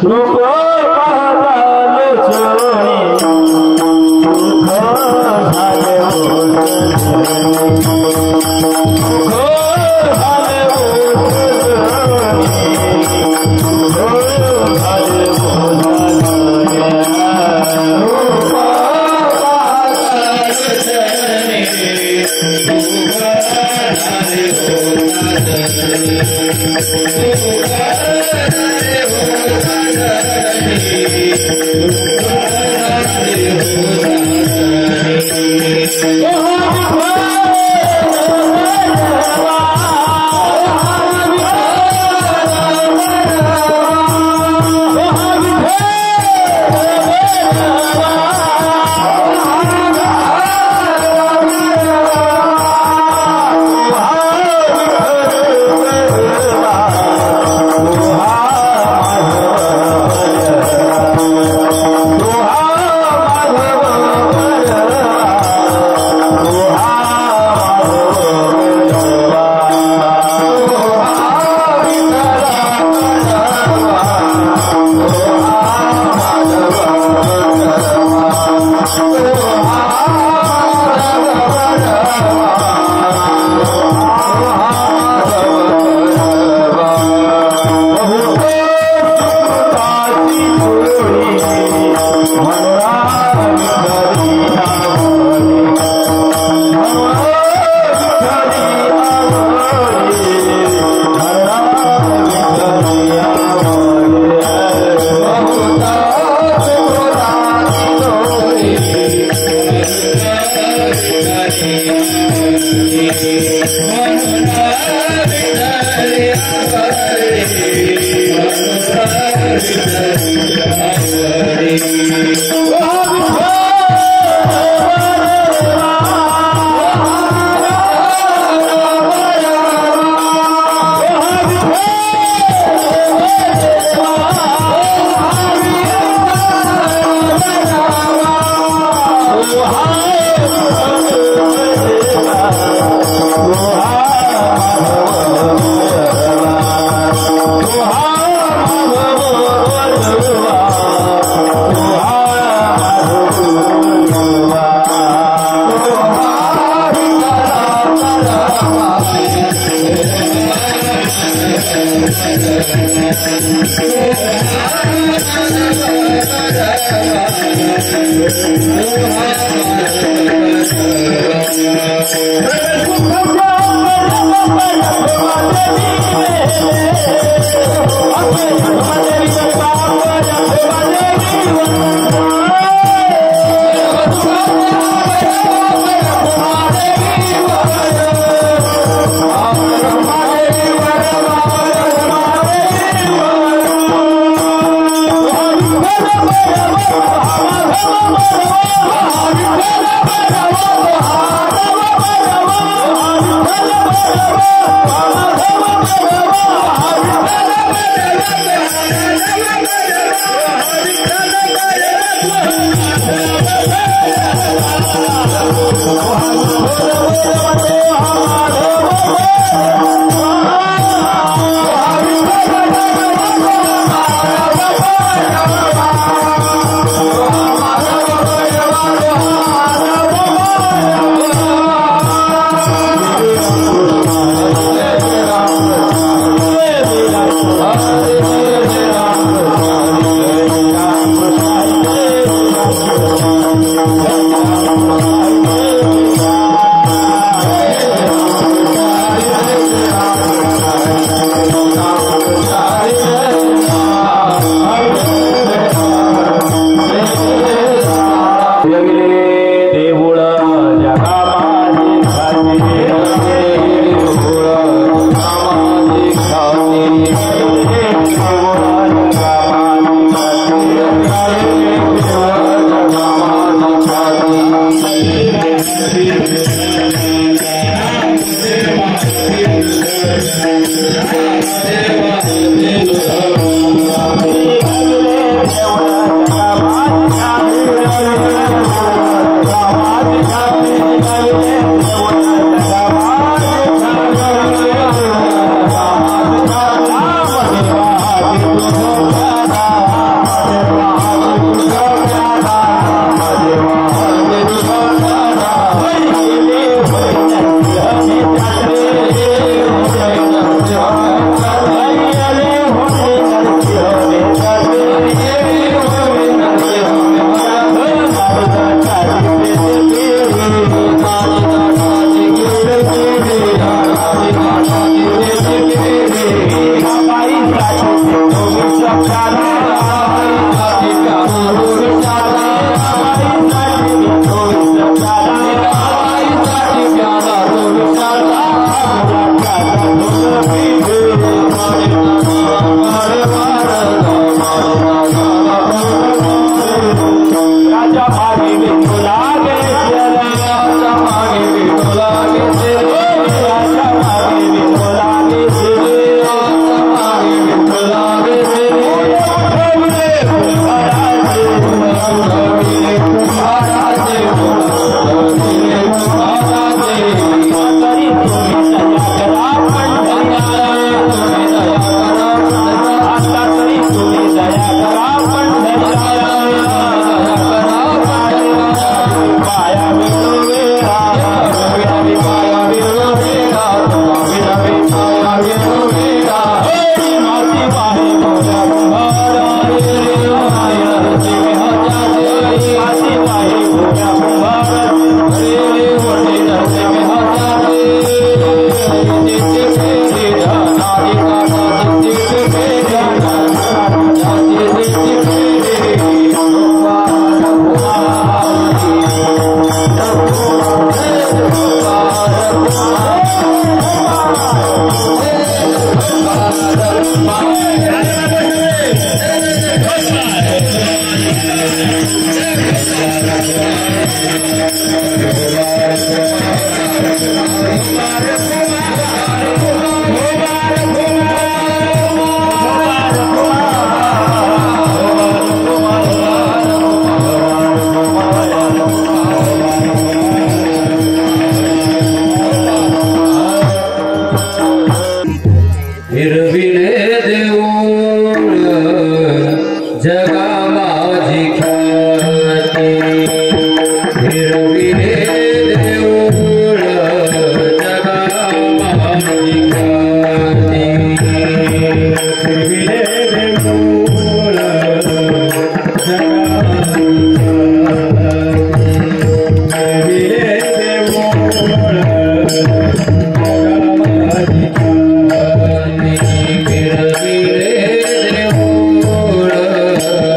Bye. जगा माझी ख्याती फिरविले देऊळ जगा माझी ख्याती फिरविले देऊळ जगा Thank you.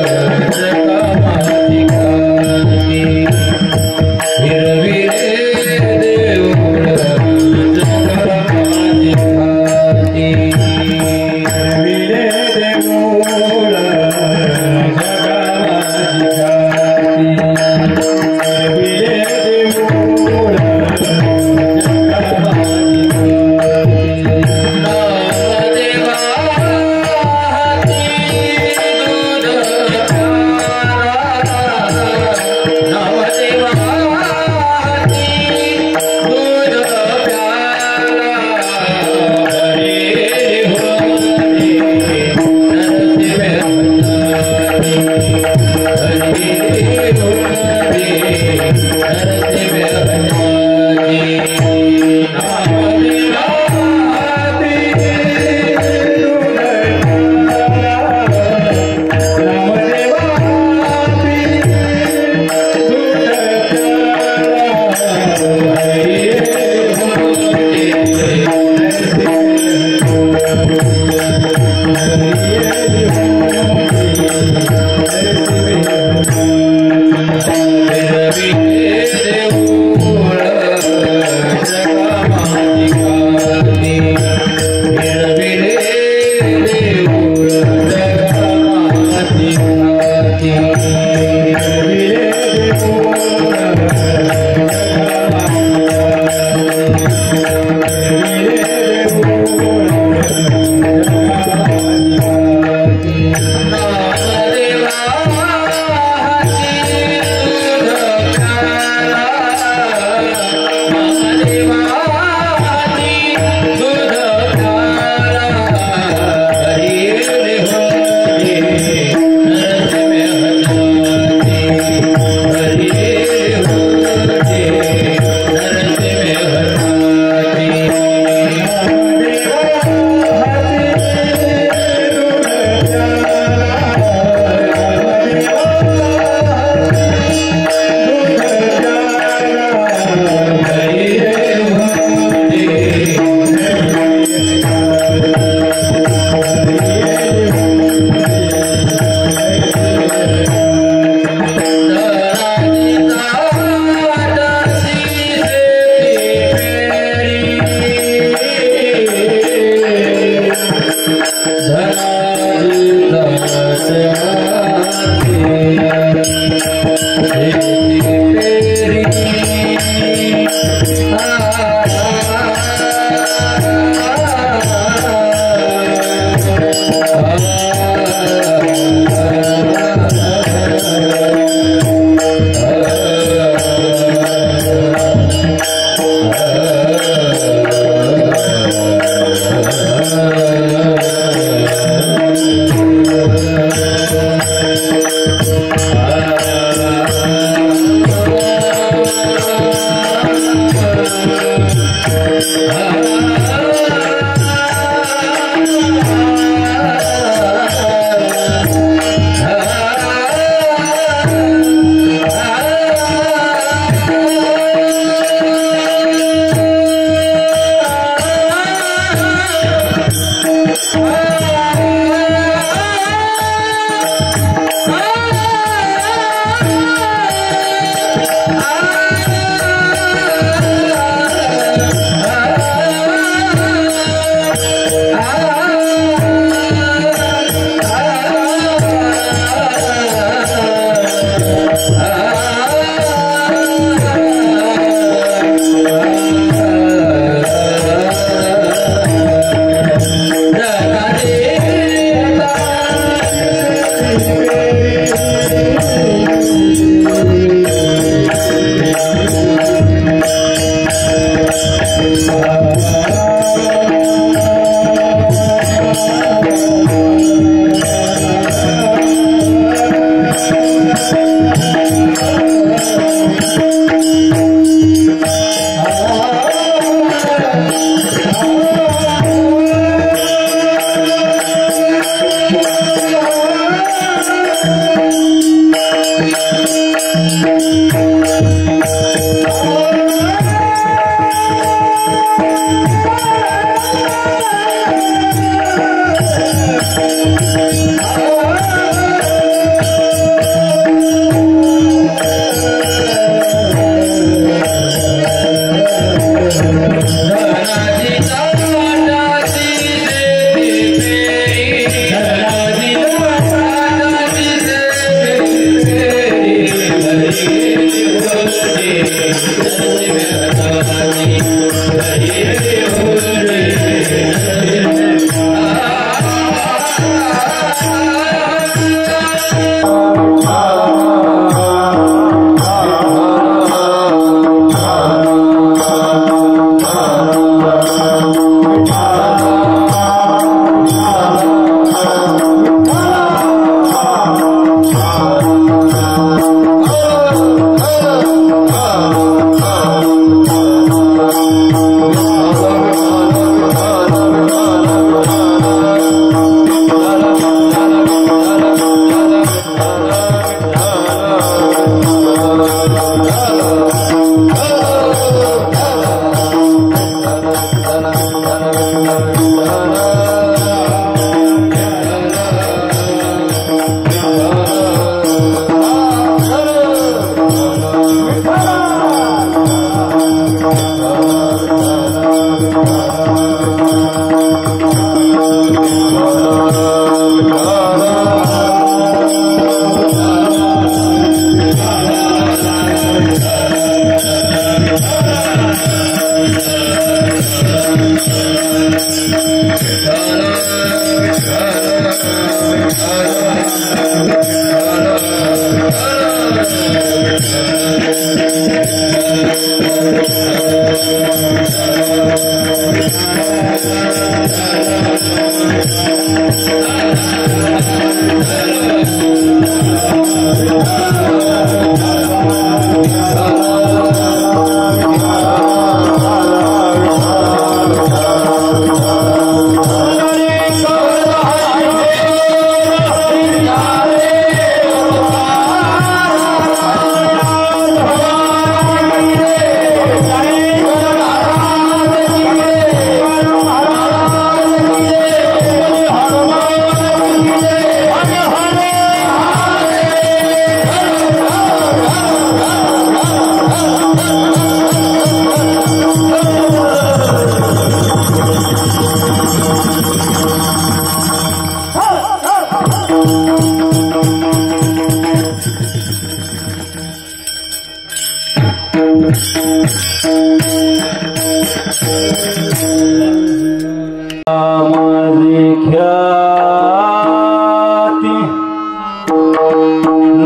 माझी ख्याती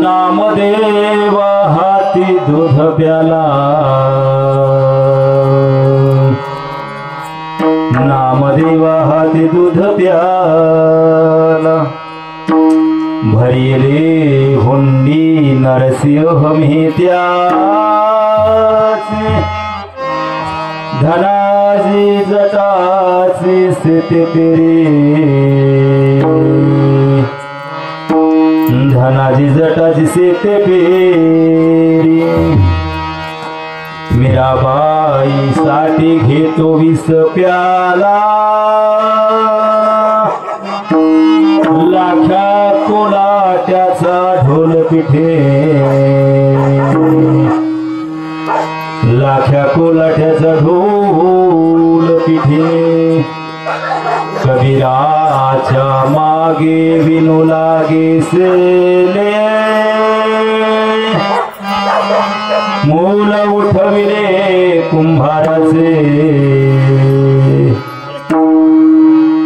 नामदेव हाती दूध प्याला नामदेव हाती दूध प्याला भरिले हुंडी नरसिंह त्याचे धनाजी जटाची स्थिती पेरी धनाजी जटाची स्थिती पेरी मीराबाई साठी घेतो 20 प्याला लाख्या कोलाट्याचा ढोल पिठे लाख्या कोलाट्याचा ढोल पिठे कबीराच्या मागे विनू लागे सेले मूल उठविले कुंभाराचे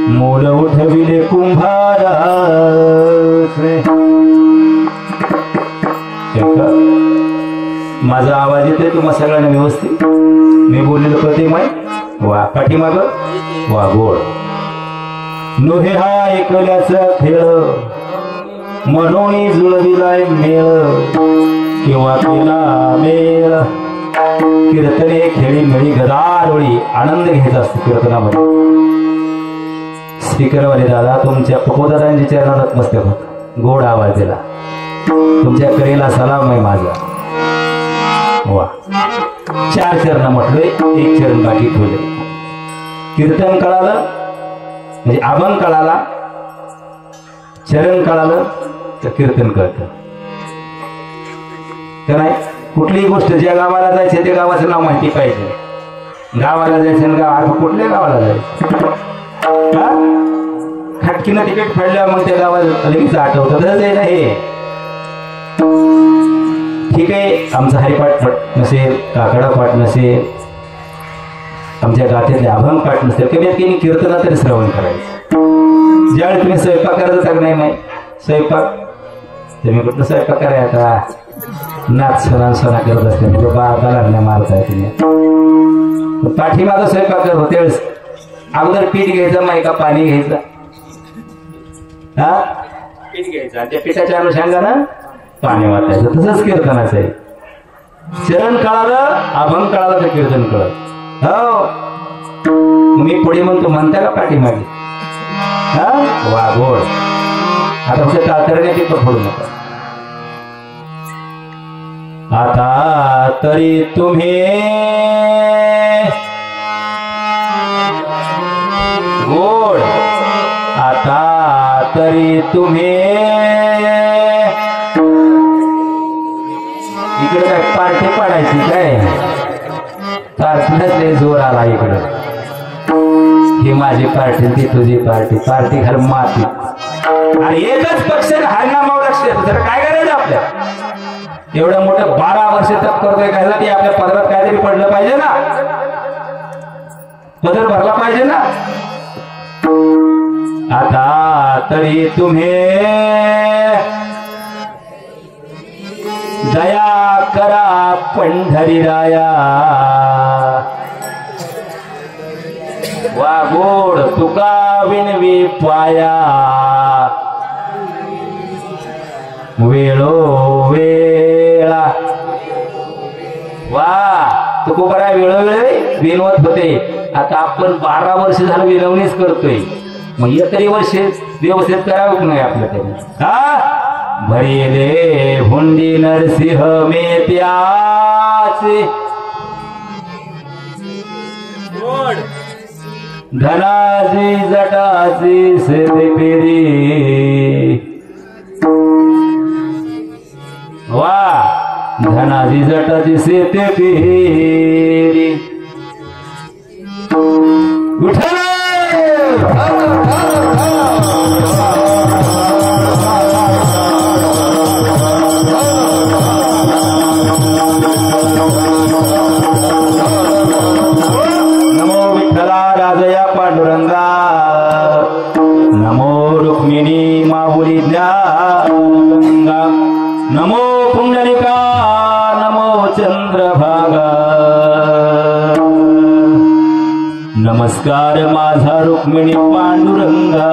मूल उठविले कुंभाराचे माझा आवाज येतोय तुम्हाला सगळ्यांना व्यवस्थित मी बोललेलं प्रतिमाय वा पाठीमाग वा गोड नोहे हा एकल्याचा खेळ म्हणून जुळविलाय मेळ किंवा केला मेळ कीर्तने खेळी मेळी गदारोळी आनंद घ्यायचा असतो कीर्तनामध्ये स्पीकरवाले दादा तुमच्या पप्पूदादांच्या चरणात मस्तक होत गोड आवाज दिला तुमच्या करेला सलाम आहे माझा वा 4 चरण म्हटलोय 1 चरण बाकी ठेवले कीर्तन कळालं म्हणजे अभंग कळाला चरण कळालं तर कीर्तन कळतं तर नाही कुठलीही गोष्ट ज्या गावाला जायचं त्या गावाचं नाव माहिती पाहिजे गावाला जायचं गाव कुठल्या गावाला जायचं खटकीनं तिकीट फाडल्यावर मग त्या गावाला लगेच आठवतं तसंच आहे ना हे ठीक आहे आमचा हरिपाठ नसेल काकडा पाठ नसेल आमच्या गात्यातले अभंग पाठ नसेल कमीत कमी कीर्तना तरी श्रवण करायचं ज्यावेळी तुम्ही स्वयंपाक करायचं तर नाही स्वयंपाक तुम्ही कुठलं स्वयंपाक करायचा आता नाच सणा करत असते बाळाला मारताय तुम्ही पाठीमागं स्वयंपाक करत होते त्यावेळेस अगोदर पीठ घ्यायचं मायका पाणी घ्यायचं हा पीठ घ्यायचं आणि त्या पिठाच्या अनुषंगानं पाणी वाटायचं तसंच कीर्तनाचं आहे चरण कळालं अभंग कळालं तर कीर्तन कळत हो मी पुढे म्हणतो म्हणता का पाठीमागे हा वा गोड आता फक्त टाळतरण्याची पण फोडू नका आता तरी तुम्ही गोड आता तरी तुम्ही इकडे काय पार्टी पाडायची काय पार्टीलाच जोर आला इकडे ही माझी पार्टी ती तुझी पार्टी पार्टी घर माती आणि एकच पक्ष हारनामावर लक्ष देतो तर काय करायचं आपल्या एवढं मोठं 12 वर्ष तप करतोय काय ते आपल्या पदरात काहीतरी पडलं पाहिजे ना पदर भरला पाहिजे ना आता तरी तुम्ही दया करा पंढरीराया वा गोड तुका विनवी पाया वेळो वेळा वा तुको बरा वेळोवेळी विनवत होते आता आपण 12 वर्ष झालं विनवणीच करतोय मग तरी वर्ष व्यवस्थित करावं नाही आपल्या तरी हा भरिले हुंडी नरसिंह मेत्याचे धनाजी जटाची सेवे पेरी वा धनाजी जटाची सेते पेरी उठा नमो नमो पुंडलिका नमो चंद्रभागा नमस्कार माझा रुक्मिणी पांडुरंगा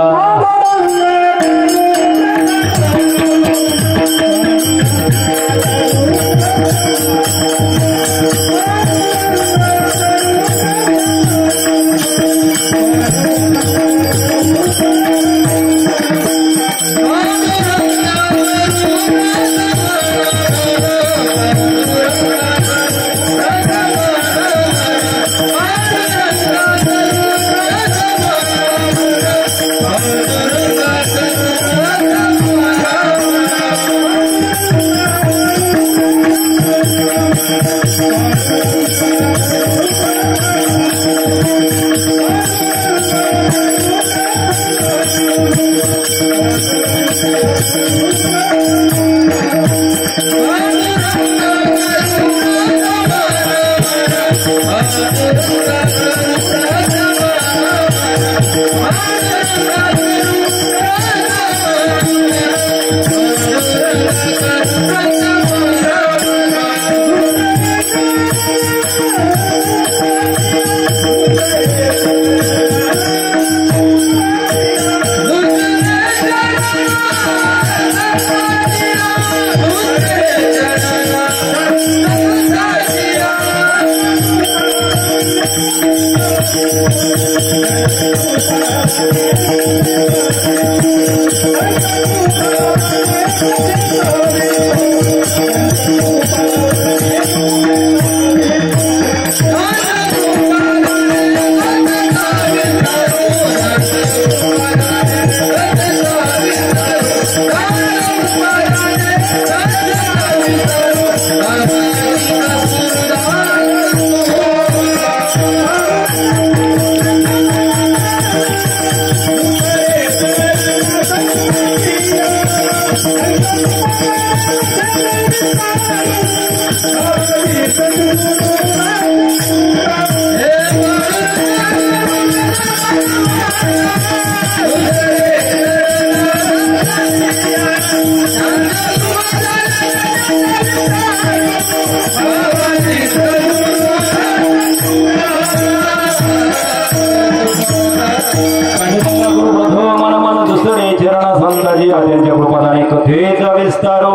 त्यांच्या कृपादाने कथेचा विस्तारो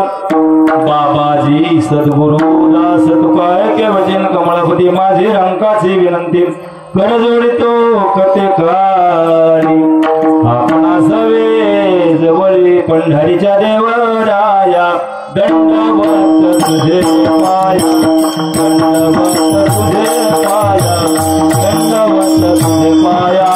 बाबाजी सद्गुरु दास तुकाय के वचन कमळपती माझी रंकाची विनंती कर जोडितो कथे काळी आपणा सवे जवळी पंढरीच्या देवराया दंडवत तुझे पाया दंडवत तुझे पाया दंडवत तुझे पाया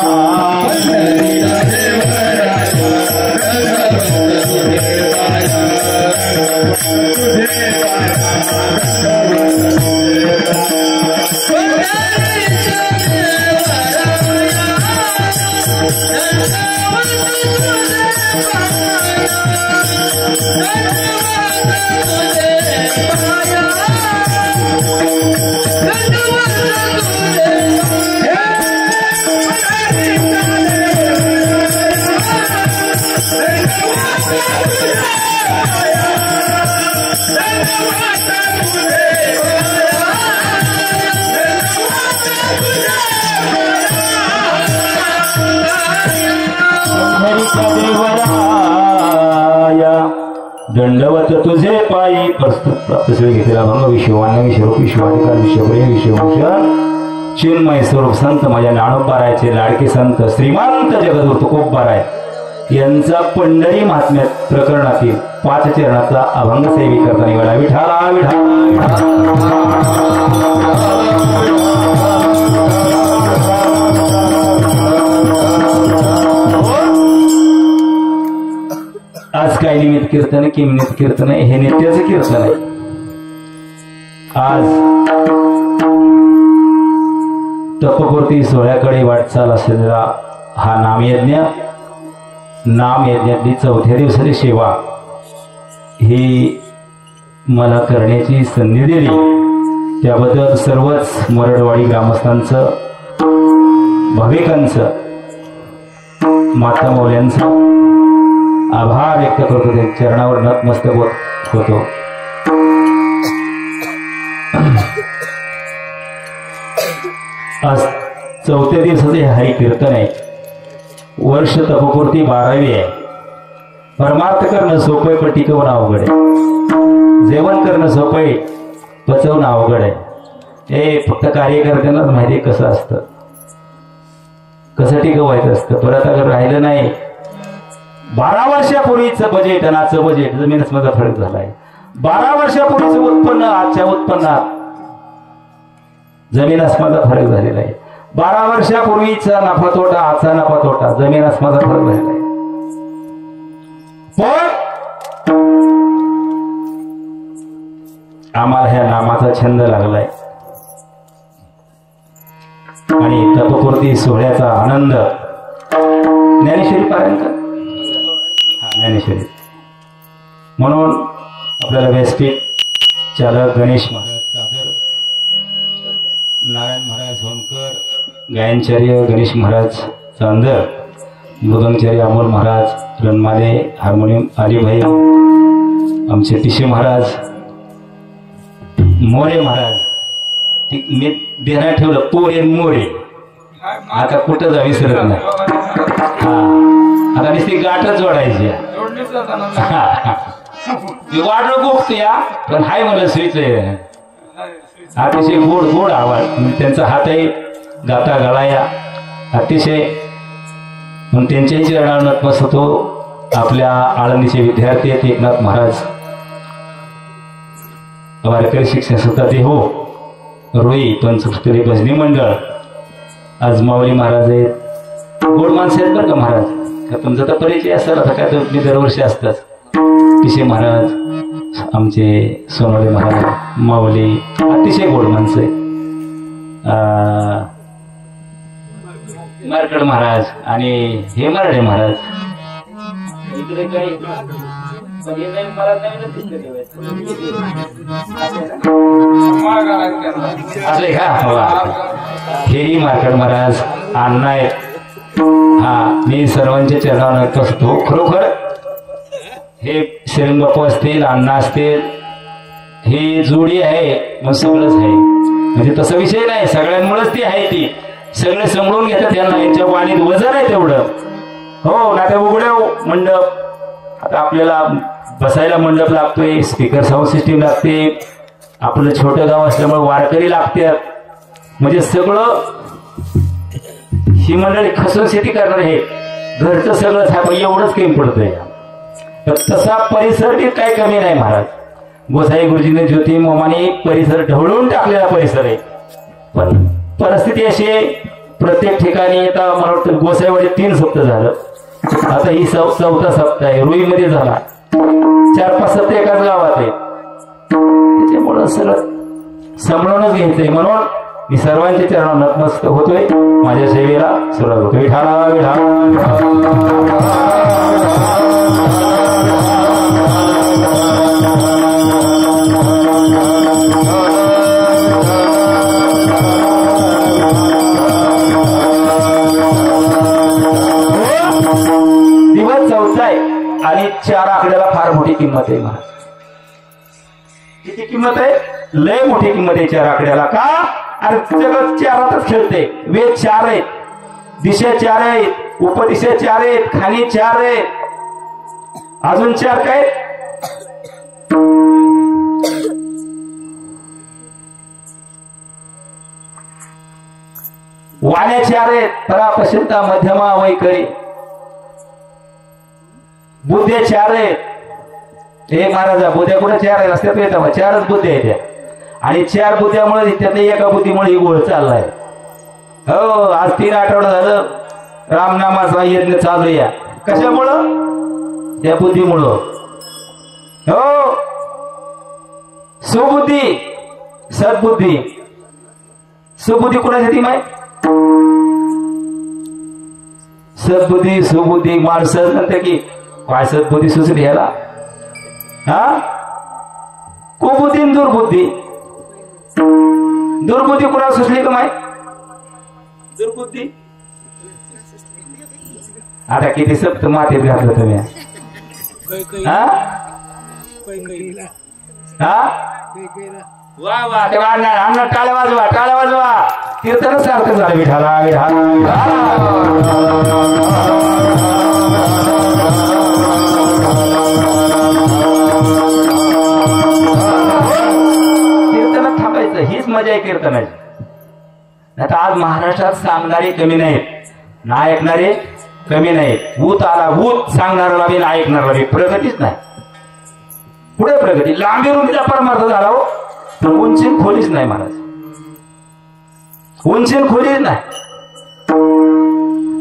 दंडवत तुझे पायी प्रस्तुत प्राप्त घेतलेला भंग विश्ववान्य विश्वरूप विश्वाधिकार विश्वप्रिय विश्वभूषण चिन्मय स्वरूप संत माझ्या ज्ञानोबारायचे लाडके संत श्रीमंत जगद्गुरु तुकोबाराय यांचा पंढरी महात्म्य प्रकरणातील 5 चरणाचा अभंग सेवी करताना वेळा विठाला विठाला आज काय निमित्त कीर्तन किमनीत कीर्तन हे नित्याचं कीर्तन आहे। आज तपपूर्ती सोहळ्याकडे वाटचाल असलेला हा नामयज्ञ नामयज्ञातली 4थ्या दिवसाची सेवा ही मला करण्याची संधी दिली त्याबद्दल सर्वच मरडवाडी ग्रामस्थांचं भाविकांचं माता मौल्यांचं आभार व्यक्त करतो। त्या चरणावर नतमस्तक होत होतो. आज 4थ्या दिवसाचे हे हरी कीर्तन आहे. वर्ष तपपूर्ती 12वी आहे. परमार्थ करणं सोपं पण टिकवणं अवघड आहे. जेवण करणं सोपं आहे, पचवणं अवघड आहे. हे फक्त कार्यकर्त्यांनाच माहिती कसं असतं, कसं टिकवायचं असतं. परत अगर राहिलं नाही, 12 वर्षापूर्वीचं बजेट आणि आजचं बजेट जमीनच माझा फरक झालाय. 12 वर्षापूर्वीचं उत्पन्न आजच्या उत्पन्नात जमीन आसमानाचा फरक झालेला आहे. 12 वर्षापूर्वीचा नफा तोटा आजचा नफा तोटा जमीन आसमानाचा फरक झालेला आहे. पण आम्हाला ह्या नामाचा छंद लागलाय आणि तपपूर्ती सोहळ्याचा आनंद. ज्ञानेश्वरी पारायण कर. ज्ञानेश्वरी म्हणून आपल्याला व्यासपीठ चालक गणेश महाराज सादर, नारायण महाराज होमकर, गायनचार्य गणेश महाराज चांदर, मृदंगचार्य अमोल महाराज, रणमाले, हार्मोनियम अलीभाई, आमचे टिशे महाराज, मोरे महाराज. मी देण्यात ठेवलं पोरे मोरे. आता कुठं जा विसरत नाही. हा आता नुसती गाठच जोडायची. वाढ गोखतो या पण हाय मला स्वीच अतिशय गोड गोड आवाज. त्यांचा हातही गाता गळाया अतिशय. म्हणून त्यांच्याही चरणावर नतमस्तक होतो. आपल्या आळंदीचे विद्यार्थी आहेत एकनाथ महाराज, वारकरी शिक्षण सुद्धा ते हो. रोई पंचपुस्तरी भजनी मंडळ, आज माऊली महाराज आहेत. गोड माणसं आहेत बरं का महाराज. का तुमचा तर परिचय असेल, आता काय तुम्ही दरवर्षी असतात. किशे महाराज, आमचे सोनवणे महाराज, माऊली अतिशय गोड माणसं आहेत. मारकड महाराज आणि हे मराठे महाराज. इकडे काही असले का? हेही मारकड महाराज अण्णा आहेत. हा मी सर्वांच्या चरणावर असतो. खरोखर हे श्रीरंग बापू असतील, अण्णा असतील, ही जोडी आहे मग सगळंच आहे. म्हणजे तसा विषय नाही, सगळ्यांमुळेच ती आहे. ती सगळे समजून घेतात यांना. यांच्या वाणीत वजन आहे तेवढं. हो ना. त्या उघड्या मंडप, आता आपल्याला बसायला मंडप लागतोय, स्पीकर साऊंड सिस्टीम लागते, आपलं छोटं गाव असल्यामुळे वारकरी लागतात. म्हणजे सगळं ही मंडळी खसून शेती करणार आहे. घरचं सगळं आहे, एवढंच कमी पडतंय. तर तसा परिसर काही कमी नाही महाराज. गोसाई गुरुजीने ज्योती मोमाने परिसर ढवळून टाकलेला परिसर आहे. पण परिस्थिती अशी आहे, प्रत्येक ठिकाणी आता मला वाटतं गोसाईवाडी 3 सप्ताह झालं. आता ही 4था सप्ताह आहे. रुईमध्ये झाला, 4-5 सप्ताह एकाच गावात आहे. त्याच्यामुळं सगळं सांभाळूनच घ्यायचंय. म्हणून मी सर्वांच्या चरणावर नतमस्तक होतोय. माझ्या सेवेला सुरुवात होतोय. विठाला दिवस 4था आहे आणि 4 आकड्याला फार मोठी किंमत आहे महाराज. किती किंमत आहे? लय मोठी किंमत आहे 4 आकड्याला. का? अरे जगत 4तच खेळते. वेद 4 आहेत, दिशा 4 आहेत, उपदिशा 4 आहेत, खाली 4 आहेत, अजून 4 काय? वाण्या 4 आहेत, परापशिंता मध्यमा वैखरी. बुद्ध्या 4 आहेत. हे महाराजा बुद्ध्या कुठे 4 आहेत? रस्त्यात येतात 4च बुद्ध्या आहेत त्या. आणि 4 बुद्ध्यामुळे त्यातल्या एका बुद्धीमुळे ही गोळ चाललाय. हो आज 3 आठवडा झालं रामनामाचा यज्ञ चालू या. कशामुळं? त्या बुद्धीमुळं. हो सुबुद्धी, सद्बुद्धी. सुबुद्धी कुणासाठी माहिती? सद्बुद्धी सुबुद्धी माणसं म्हणते की काय सद्बुद्धी सुचली ह्याला. हा कुबुद्धी दुर्बुद्धी. दुर्बुद्धी कुणाला सुचली का माहित? दुर्बुद्धी आता किती सप्त मातीत घातलं तुम्ही. हा हा वा वा तेव्हा अण्णा टाळ्या वाजवा टाळ्या वाजवा कीर्तनच सारखं झालं विठाला कीर्तनात थांबायचं हीच मजा आहे कीर्तनाची. आता आज महाराष्ट्रात सांगणारे कमी नाहीत ना ऐकणारे कमी नाहीत. भूत आला भूत सांगणारा बी ना ऐकणारा बी प्रगतीच नाही. पुढे प्रगती लांबी रुंदीचा परमार्थ झाला हो पण उंचीन खोलीच नाही महाराज. उंचीन खोलीच नाही.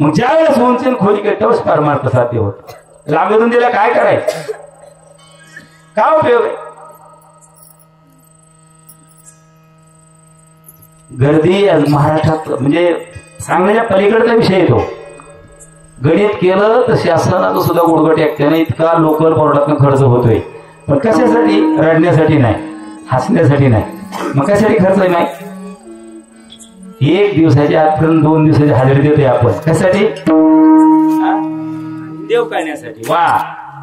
मग ज्या वेळेस उंचीन खोली काय तोच परमार्थ साध्य होत. लांबी रुंदीला काय करायचं काय उपयोग आहे. गर्दी महाराष्ट्रात म्हणजे सांगण्याच्या पलीकडचा विषय येतो. गणित केलं तर शासनाचं सुद्धा गुडघट एकट्याने इतका लोकल बोर्डातून खर्च होतोय पण कशासाठी रडण्यासाठी नाही हसण्यासाठी नाही. मग कशासाठी खर्च नाही. एक दिवसाच्या आजपर्यंत 2 दिवसाची हजेरी देतोय आपण कशासाठी देव करण्यासाठी. वा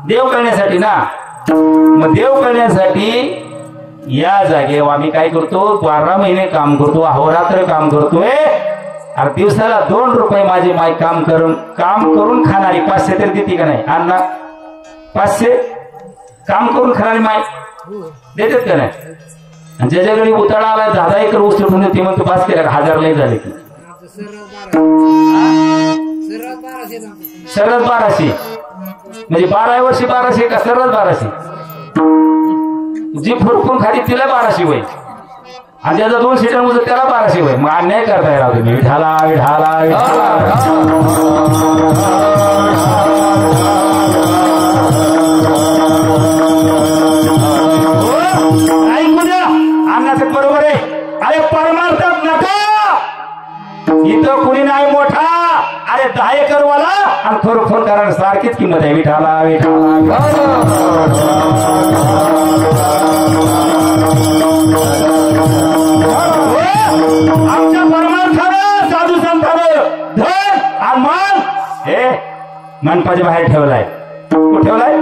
देव करण्यासाठी ना. मग देव करण्यासाठी या जागेवर आम्ही काय करतो 12 महिने काम करतो अहोरात्र काम करतोय. अरे दिवसाला 2 रुपये माझे माय काम करून खाणारी 500 तरी देते का नाही अण्णा. 500 काम करून खाणारी माय देतात का नाही. आणि ज्याच्याकडे उताळा आला 10 एकर ऊस ठेवून ते म्हणतो 5 केला 1000 लय झाले की सरळ 1200 म्हणजे 12 वर्षी 1200 का सरळ 1200. जी फुरकून खाली तिला 1200 होईल आणि ज्याचा 2 सीटर मुजत त्याला 1200 होईल. मग अन्याय करताय राव तुम्ही. विठाला विठाला ऐकू द्या अन्नाचं बरोबर आहे. अरे परमार्थात नका इथं कुणी नाही मोठा. अरे 10 एकर वाला आणि खरोखर कारण सारखीच किंमत आहे. विठाला विठाला आमच्या परमार्थानं साधू संतानं धन आणि मान हे मनपाच्या बाहेर ठेवलाय. कुठे ठेवलाय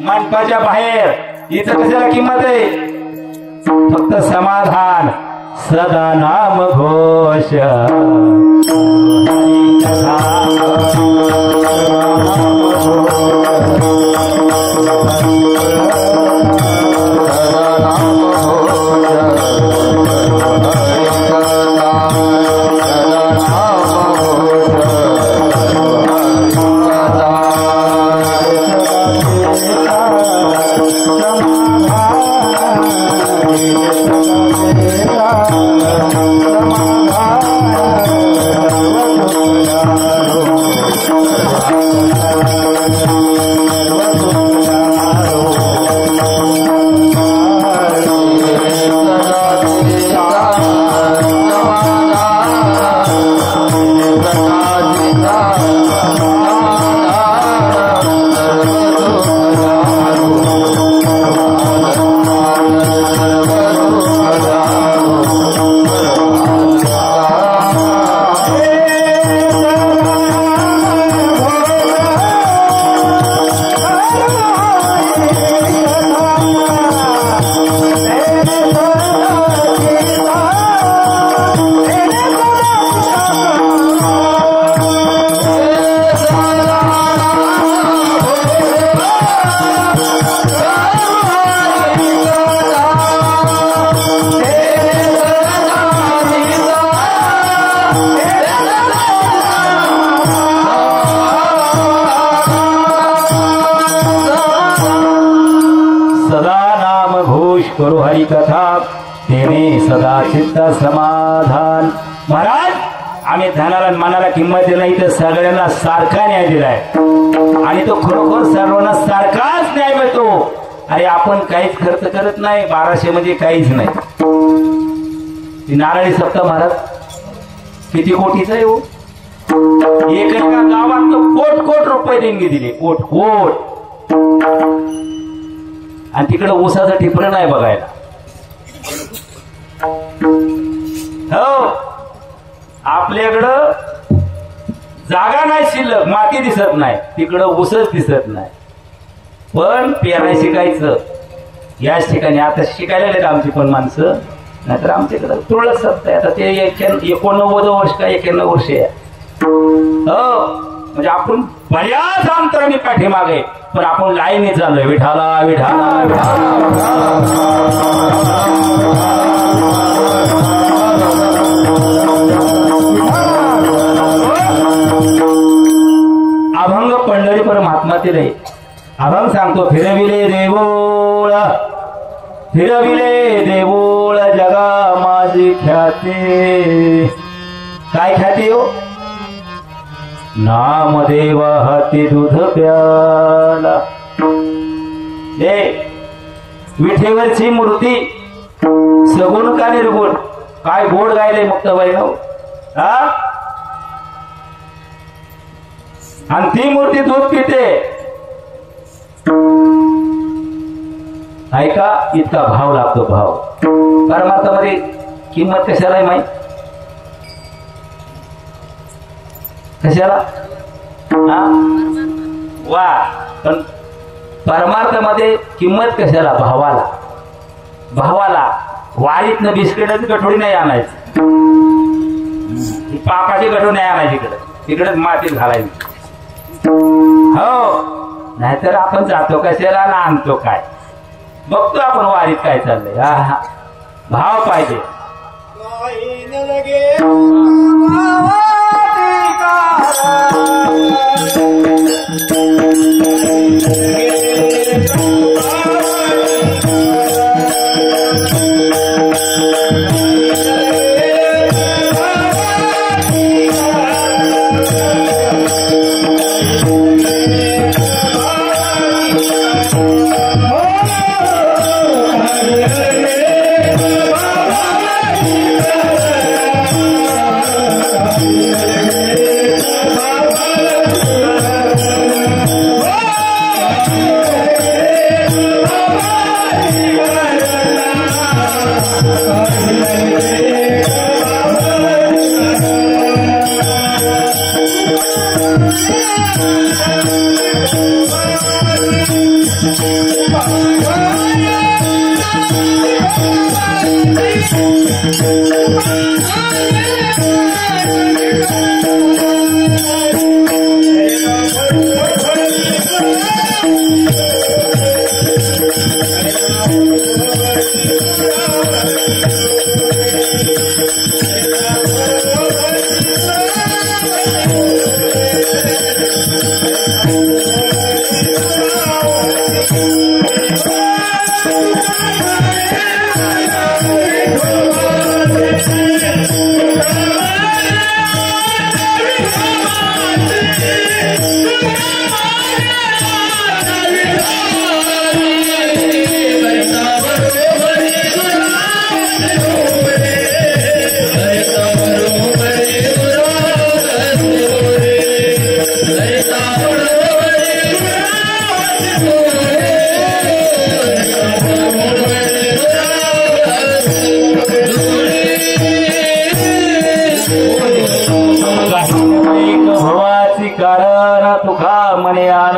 मनपाच्या बाहेर. इथं कशाला किंमत आहे फक्त समाधान सदा नाम घोष करू हरी कथा तेने सदा चित्त समाधान. महाराज आम्ही धनाला मनाला किंमत दिली तर सगळ्यांना सारखा न्याय दिलाय आणि तो खरोखर सर्वांना सारखाच न्याय मिळतो. अरे आपण काहीच खर्च करत नाही. 1200 म्हणजे काहीच नाही. नारळी सप्ताह महाराज किती कोटीचा आहे हो. एका गावात कोट कोट रुपये देणगी दिली. कोट कोट. आणि तिकडे ऊसाचा टिपरं नाही बघायला. हो आपल्याकडं जागा नाही शिल्लक. माती दिसत नाही. तिकडं ऊसच दिसत नाही. पण पेराय शिकायचं याच ठिकाणी आता शिकायला गेले आमची पण माणसं, नाहीतर आमच्याकडे तुळस सत्ता आता ते 89 वर्ष का 91 वर्ष आहे. हो म्हणजे आपण बऱ्याच अंतराने पाठीमागे, पण आपण लाईनीत चाललोय. विठाला विठाला अभंग पंढरी परमात्मा तिले अभंग सांगतो. फिरविले देऊळ फिरविले देऊळ जगा माझी ख्याती. काय ख्याती हो? नामदेव हाती दूध प्याला. हे विठेवरची मूर्ती सगुण का निर्गुण? काय गोड गायले मुक्ताबाई हो. हा आणि ती मूर्ती दूध पिते. ऐका इतका भाव लागतो. भाव परमार्थामध्ये किंमत कशाला आहे माहित? कशाला? हा वा पण परमार्थामध्ये किंमत कशाला? भावाला. भावाला वारीतनं बिस्किटाची गठोडी नाही आणायची, पापाची गठोडी नाही आणायची. इकडे तिकडेच मातीत घालायची. हो नाहीतर आपण जातो कशाला ना आणतो काय? बघतो आपण वारीत काय चाललंय. हा भाव पाहिजे.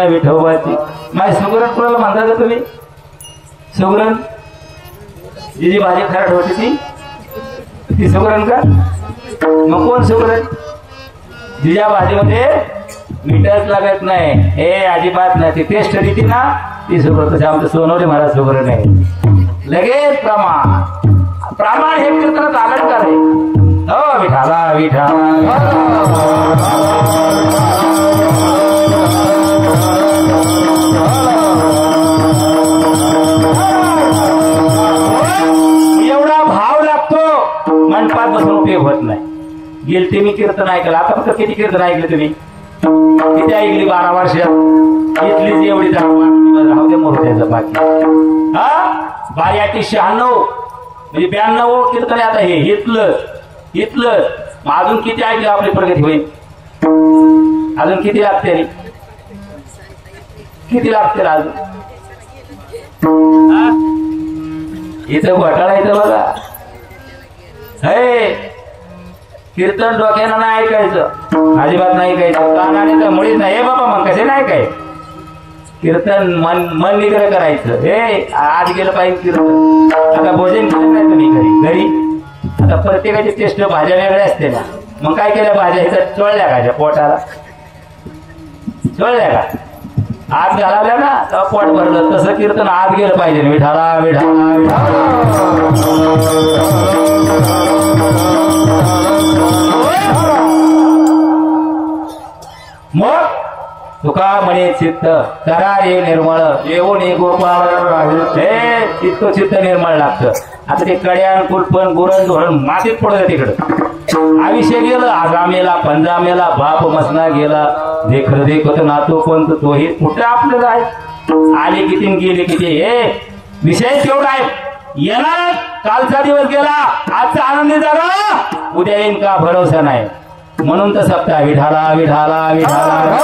विठोबाची माझी सुगरण कोणाला म्हणता का तुम्ही? सुगरण जी जी भाजी खराट होती ती सुगरण का? मग कोण सुगरण? जिच्या भाजीमध्ये मीठच लागत नाही, हे अजिबात नाही, ती टेस्ट देते ना ती सुगरण. तसे आमचं सोनवणे महाराज सुगरण आहे. लगेच प्रमाण प्रमाण हे कीर्तनात अलंकार आहे. हो विठाला विठाला मंडपात बसून उपयोग होत नाही. गेलते मी कीर्तन ऐकलं. आता फक्त किती कीर्तन ऐकले तुम्ही? किती ऐकली? 12 वर्षात इथलीच एवढी राहू दे मोरद्याचं बाकी. हा 1296 म्हणजे 92 कीर्तन आता हे इथलं इथलं. अजून किती ऐकलं आपली प्रगती होईल? अजून किती लागते? किती लागते अजून? इथं घोटाळा इथं बघा. हे कीर्तन डोक्यानं नाही ऐकायचं, अजिबात नाही ऐकायचं. कानाने तर मुळीच नाही. हे बाबा मग कसे नाही काय? कीर्तन मन निग्रह करायचं. हे आज गेलं पाहिजे कीर्तन. आता भोजन केलं नाही तुम्ही घरी आता प्रत्येकाची टेस्ट भाज्या वेगळ्या असते ना. मग काय केल्या भाज्या इथं चोळल्या का पोटाला चोळल्या का आत घालावल्या ना तेव्हा पोट भरलं. तसं कीर्तन आत गेलं पाहिजे. विठाला विठाला मग तुका म्हणे चित्त करा रे निर्मळ येऊन गोपाळ हे चित्त चित्त निर्मळ लागतं. आता ते कड्यान कुलपण गुरण धोरण मातीत पडत तिकडं. आयुष्य गेलं आगामेला पंजामेला बाप मसना गेला. देखर देखत नातो पण तोही कुठं आपलं आहे. आले किती गेले किती हे विषय तेवढा आहे. येणार कालचा दिवस गेला आजचा आनंदी जागा उद्या येईन का भरोसा नाही. म्हणून तर सप्ताह विठाला विठाला विठाला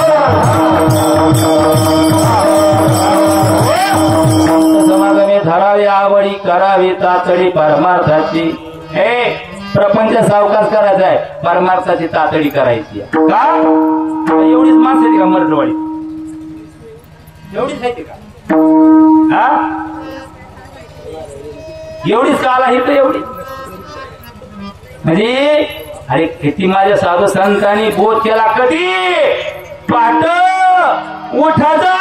समागमे धरावी आवडी करावी तातडी परमार्थाची. हे प्रपंच सावकाश करायचा आहे परमार्थाची तातडी करायची का. एवढीच माणसं येते का मरडवाडी एवढीच आहे का हा एवढीच काला ही तर एवढी म्हणजे अरे किती माझ्या साधू संतांनी बोध केला कधी पाट उठाचा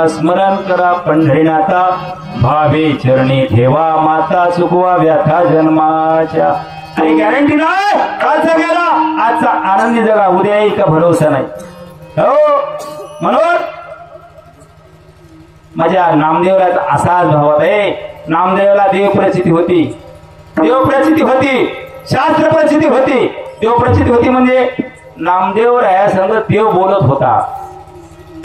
स्मरण करा पंढरीनाथा भावे चरणी ठेवा माता चुकवा व्यथा जन्माच्या. आणि गॅरंटी नाही कालचा गेला आजचा आनंदी जगा उद्या येईल का भरोसा नाही. हो म्हणून माझ्या नामदेवराचा असाच भाव आहे. नामदेवाला देव प्रचिती होती शास्त्र प्रचिती होती. देव प्रचिती होती म्हणजे नामदेव रायासंग देव बोलत होता.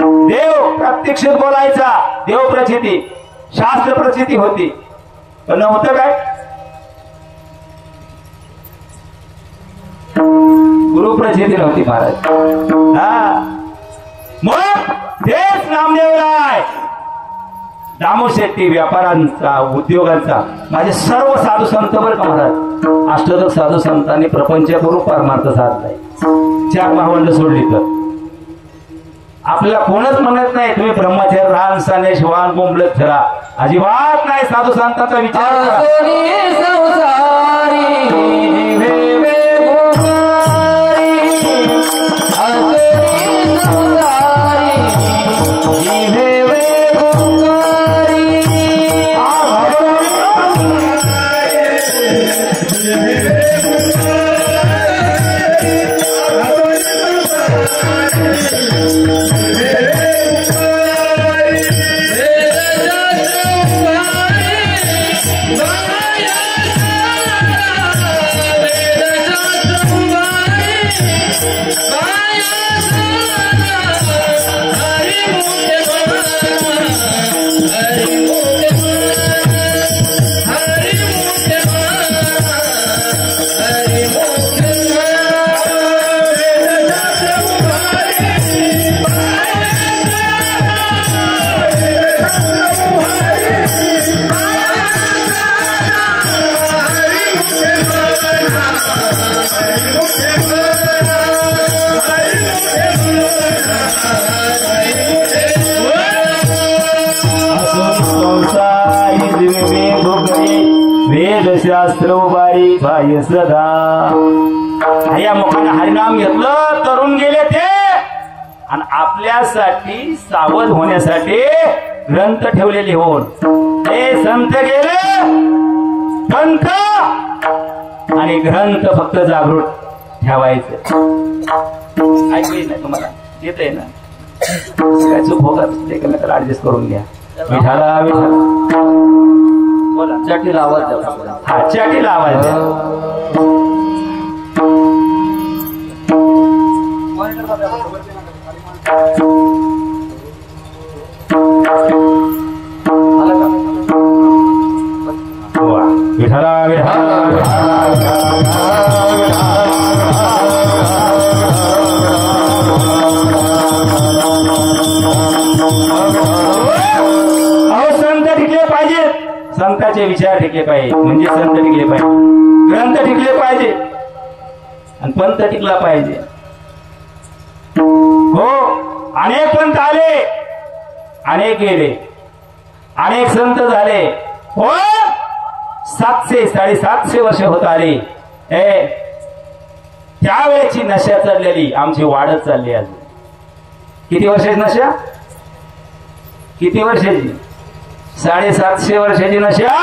देव प्रत्यक्षात बोलायचा. देव प्रचिती शास्त्र प्रचिती होती पण नव्हतं काय गुरु प्रचिती नव्हती महाराज. हा मग तेच नामदेवराय दामो शेट्टी व्यापारांचा उद्योगांचा माझे सर्व साधू संत बरं का महाराज. अष्टोदक साधू संतांनी प्रपंच करून परमार्थ साधलाय. 4 भावंड सोडली तर आपल्याला कोणच म्हणत नाही तुम्ही ब्रह्मचर्य राहण सनेश वाहन बोंबलत फिरा अजिबात नाही. साधू संतांचा विचार Bye. हरिशास्त्र उभारी भाई सदा. या मुखाने हरिनाम घेतलं तरुण गेले ते, आणि आपल्यासाठी सावध होण्यासाठी ग्रंथ ठेवले लिहून. ते संत गेले, पंथ आणि ग्रंथ फक्त जागृत ठेवायचं. ऐकू नाही तुम्हाला? येत आहे ना? काय चूक होत एकमेकाला ऍडजस्ट करून घ्या. विठाला विठाला बोला. चाटीला आवाज द्या. हा, चाटीला आवाज द्या. विठाला संत टिकले पाहिजेत. संतांचे विचार टिकले पाहिजे म्हणजे संत टिकले पाहिजे, ग्रंथ टिकले पाहिजे आणि पंथ टिकला पाहिजे. हो, अनेक पंथ आले, अनेक गेले, अनेक संत झाले. हो, 700-750 वर्ष होत आली. त्यावेळेची नशा चाललेली आमची वाढत चालली. अजून किती वर्षाची नशा? किती वर्षाची? 750 वर्षाची नशा.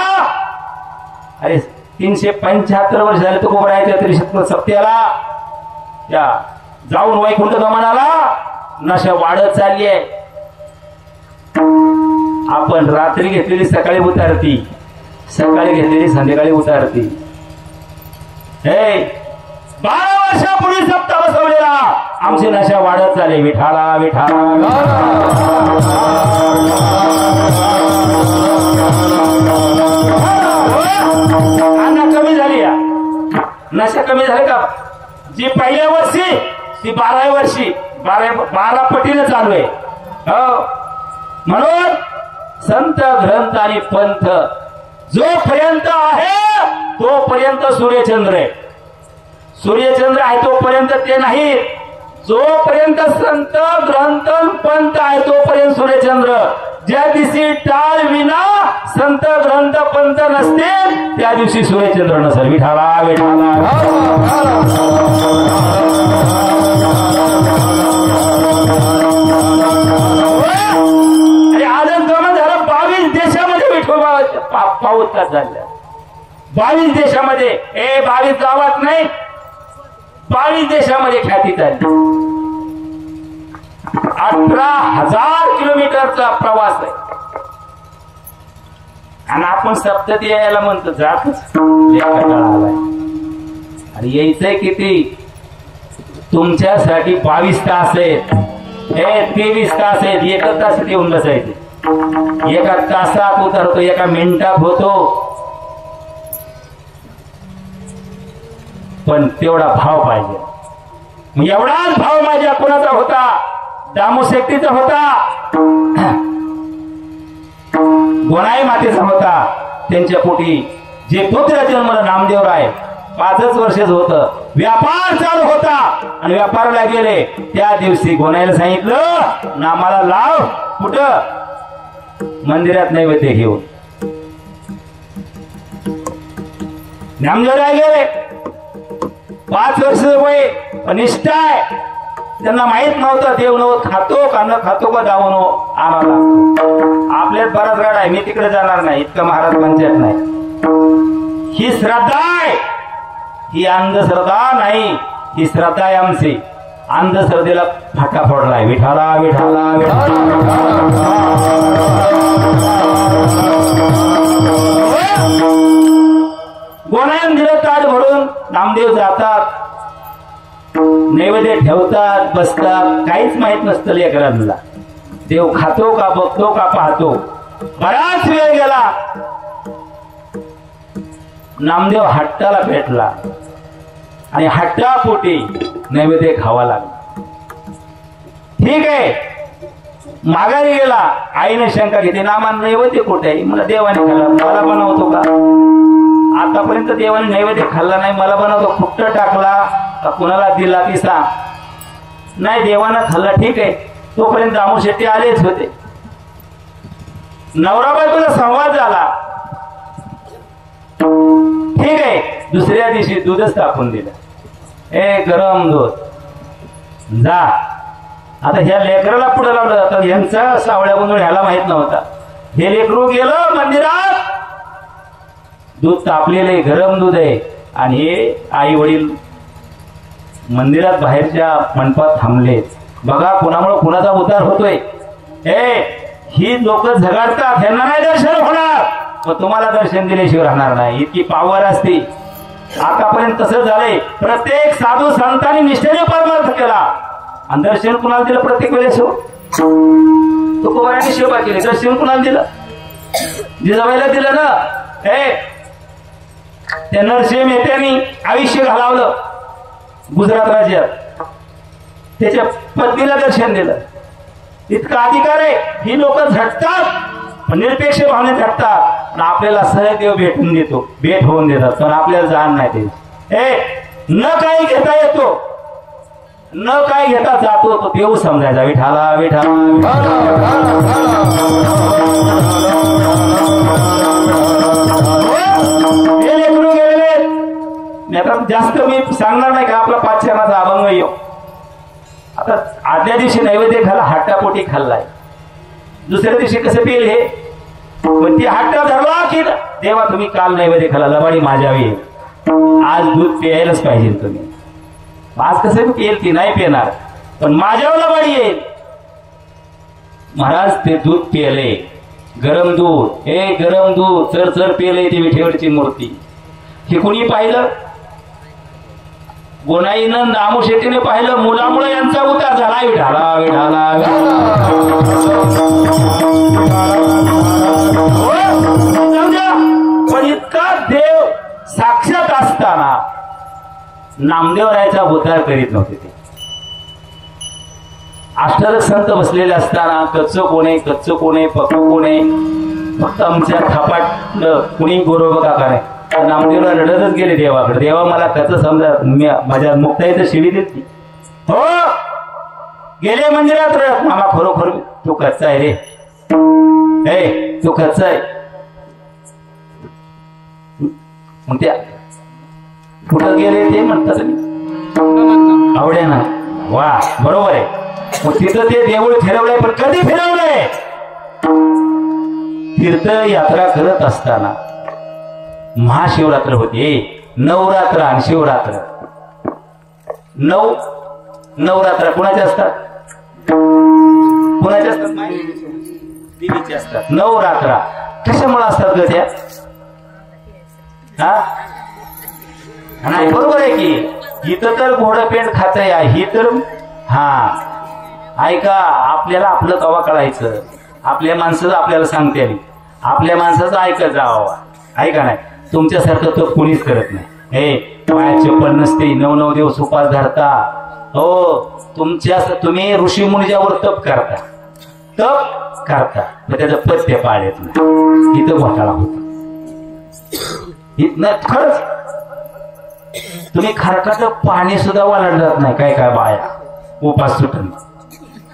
अरे 375 वर्ष झाले तो कोबरायच्या तरी सत्याला त्या जाऊन वैकुंठ गमनाला नशा वाढत चालली आहे. आपण रात्री घेतलेली सकाळी उतारती, सकाळी घेतलेली संध्याकाळी उतारती. 12 वर्षापूर्वी सप्ताह बसवलेला आमची नशा वाढत चालली. विठाला विठाला. कमी झाली, नशा कमी झाली का? जी पहिल्या वर्षी ती 12व्या वर्षी 12 पटीने चालू आहे. म्हणून संत ग्रंथ आणि पंथ जोपर्यंत आहे तोपर्यंत सूर्यचंद्र आहे. सूर्यचंद्र आहे तोपर्यंत ते नाही. जोपर्यंत संत ग्रंथ पंथ आहे तोपर्यंत सूर्यचंद्र. ज्या दिवशी टाळ विना संत ग्रंथ पंथ नसतील त्या दिवशी सूर्यचंद्र नसेल. विठाला विठाला. अरे आजच गमन झालं. 22 देशामध्ये विठोबा पाऊस का झाला. 22 देशामध्ये, 22 गावात नाही, 22 देशामध्ये ख्याती झाली. 18,000 किलोमीटरचा प्रवास आहे. आणि आपण सप्तती यायला म्हणतो जातच कंटाळा आलाय. आणि यायचंय किती? तुमच्यासाठी 22 तास आहेत, 23 तास आहेत. 1 तास येऊन बसायचे. 1 तासात उतरतो, 1 मिनिटात होतो. पण तेवढा भाव पाहिजे. मग एवढाच भाव माझ्या कोणाचा होता? दामू शेट्टीचा होता, गोनाई मातेचा होता. त्यांच्या पोटी जे पुत्र जन्मला नामदेवराय 5च वर्षाचं होतं. व्यापार चालू होता आणि व्यापाराला गेले. त्या दिवशी गोनाईला सांगितलं नामाला लाव. कुठं? मंदिरात नैवेद्य घेऊन. नामदेवराय गेले. 5 वर्ष वय, निष्ठा आहे. त्यांना माहित नव्हतं देव नव खातो का न खातो का दावनो आणावा लागतो. आपल्यात बराच गाड आहे, मी तिकडे जाणार नाही, इतकं महाराज पंचायत नाही. ही श्रद्धा आहे, ही अंधश्रद्धा नाही. ही श्रद्धा आहे आमची. अंधश्रद्धेला फाटा फोडलाय. विठाला विठाला गोनायन दिलं ताट भरून. नामदेव जातात, नैवेद्य ठेवतात, बसतात. काहीच माहित नसतं लेकरांना देव खातो का, बघतो का, पाहतो. बराच वेळ गेला. नामदेव हट्टाला पेटला आणि हट्टापोटी नैवेद्य खावा लागला. ठीक आहे, माघारी गेला. आईने शंका घेतली, नामान नैवेद्य कुठे आहे? मला देवाने खाल्ला, मला बनवतो का? आतापर्यंत देवाने नैवेद्य खाल्ला नाही, मला बनवतो. फुकट टाकला का कुणाला दिला ती सांग. नाही, देवानं खाल्ला. ठीक आहे. तोपर्यंत दामू शेट्टी आलेच होते. नवरा बायकोचा संवाद झाला. ठीक आहे. दुसऱ्या दिवशी दूधच टाकून दिलं. गरम दूध जा. आता ह्या लेकराला पुढे लावलं जातं. यांचा सावळ्या गोंधळ ह्याला माहित नव्हता. हे लेकरू गेलं मंदिरात, दूध तापलेलं आहे, गरम दूध आहे. आणि हे आई वडील मंदिरात बाहेरच्या मंडपात थांबले. बघा कुणामुळे कुणाचा उद्धार होतोय. ही लोक झगाडतात, यांना नाही दर्शन होणार, मग तुम्हाला दर्शन दिल्याशिवाय राहणार नाही. इतकी पावर असते. आतापर्यंत तसं झालंय. प्रत्येक साधू संतांनी निष्ठेने परमार्थ केला आणि दर्शन कुणाला दिलं प्रत्येक वेळेस. तुकोबारांनी सेवा केली, दर्शन कुणाला दिलं? जिजाबाईला दिलं ना. त्या नरसिंह मेहत्यांनी आयुष्य घालवलं गुजरात राज्यात, त्याच्या पत्नीला दर्शन दिलं. इतका अधिकार आहे. ही लोक झटतात, निरपेक्ष भावने झटतात आणि आपल्याला सहदेव भेटून देतो, भेट होऊन देतात, पण आपल्याला जाण नाही ते. न काही घेता येतो, न काय घेता जातो, तो देव समजायचा. विठाला विठाला हे लेकरू गेलेले. आता जास्त मी सांगणार नाही का आपला 5 क्षणाचा अभंग येऊ. आता आदल्या दिवशी नैवेद्य खाल्ला, हट्टापोटी खाल्लाय. दुसऱ्या दिवशी कसं पेल हे, पण ती हट्टा धरला की देवा तुम्ही काल नैवेद्य खाल्ला, लबाडी माझ्या वेळी, आज दूध प्यायलाच पाहिजे तुम्ही. आज कसं पेल ती नाही पेणार, पण माझ्यावर लबाडी येईल. महाराज ते दूध पिले, गरम दूध. गरम दूध चर चर पेले ती विठेवरची मूर्ती. हे कुणी पाहिलं? गोनाईनं नामू शेतीने पाहिलं. मुलामुळे यांचा उतार झाला. विठाला विठाला पण इतका देव साक्षात असताना नामदेवरायाचा उतार करीत नव्हते ते. अष्टादश संत बसलेले असताना कच्च कोणे कच्च कोणे पक्क कोणे, फक्त आमच्या थापाट कुणी गोरोबा काका नाही. नामदेवला रडतच गेले देवाकडे. देवा मला कसं समजा, माझ्या मुक्ताईचं शिवी देत हो. गेले मंदिरात रडत, मामा खरोखर तू कच्चा आहे रे, तू कच्चा आहे. मग त्या कुठं गेले ते म्हणतात आवडे ना. वा बरोबर आहे. मग तिथं ते देऊळ फिरवलंय, पण कधी फिरवलंय? तीर्थयात्रा करत असताना महाशिवरात्र होती. नवरात्र आणि शिवरात्र. नवरात्र कुणाच्या असतात? कुणाच्या असतात? देवीचे असतात. नवरात्रा कशामुळे असतात ग त्या? नाही बरोबर आहे की इथं तर घोडपेंड खातय, ही तर ऐका, आपल्याला आपलं कवा कळायचं. आपल्या माणसाचं आपल्याला सांगते, आपल्या माणसाचं ऐकत जावं. ऐका नाही, तुमच्यासारखं तो कुणीच करत नाही. पायात चप्पल नसते, 9 दिवस उपास धरता. हो, तुम्ही ऋषी मुनीच्यावर तप करता, पण त्याचं पथ्य पाळत नाही. इथं घोटाळा होतो. इथं खरंच तुम्ही खारकाचं पाणी सुद्धा वाढत जात नाही. काय काय बाया उपास सुटून,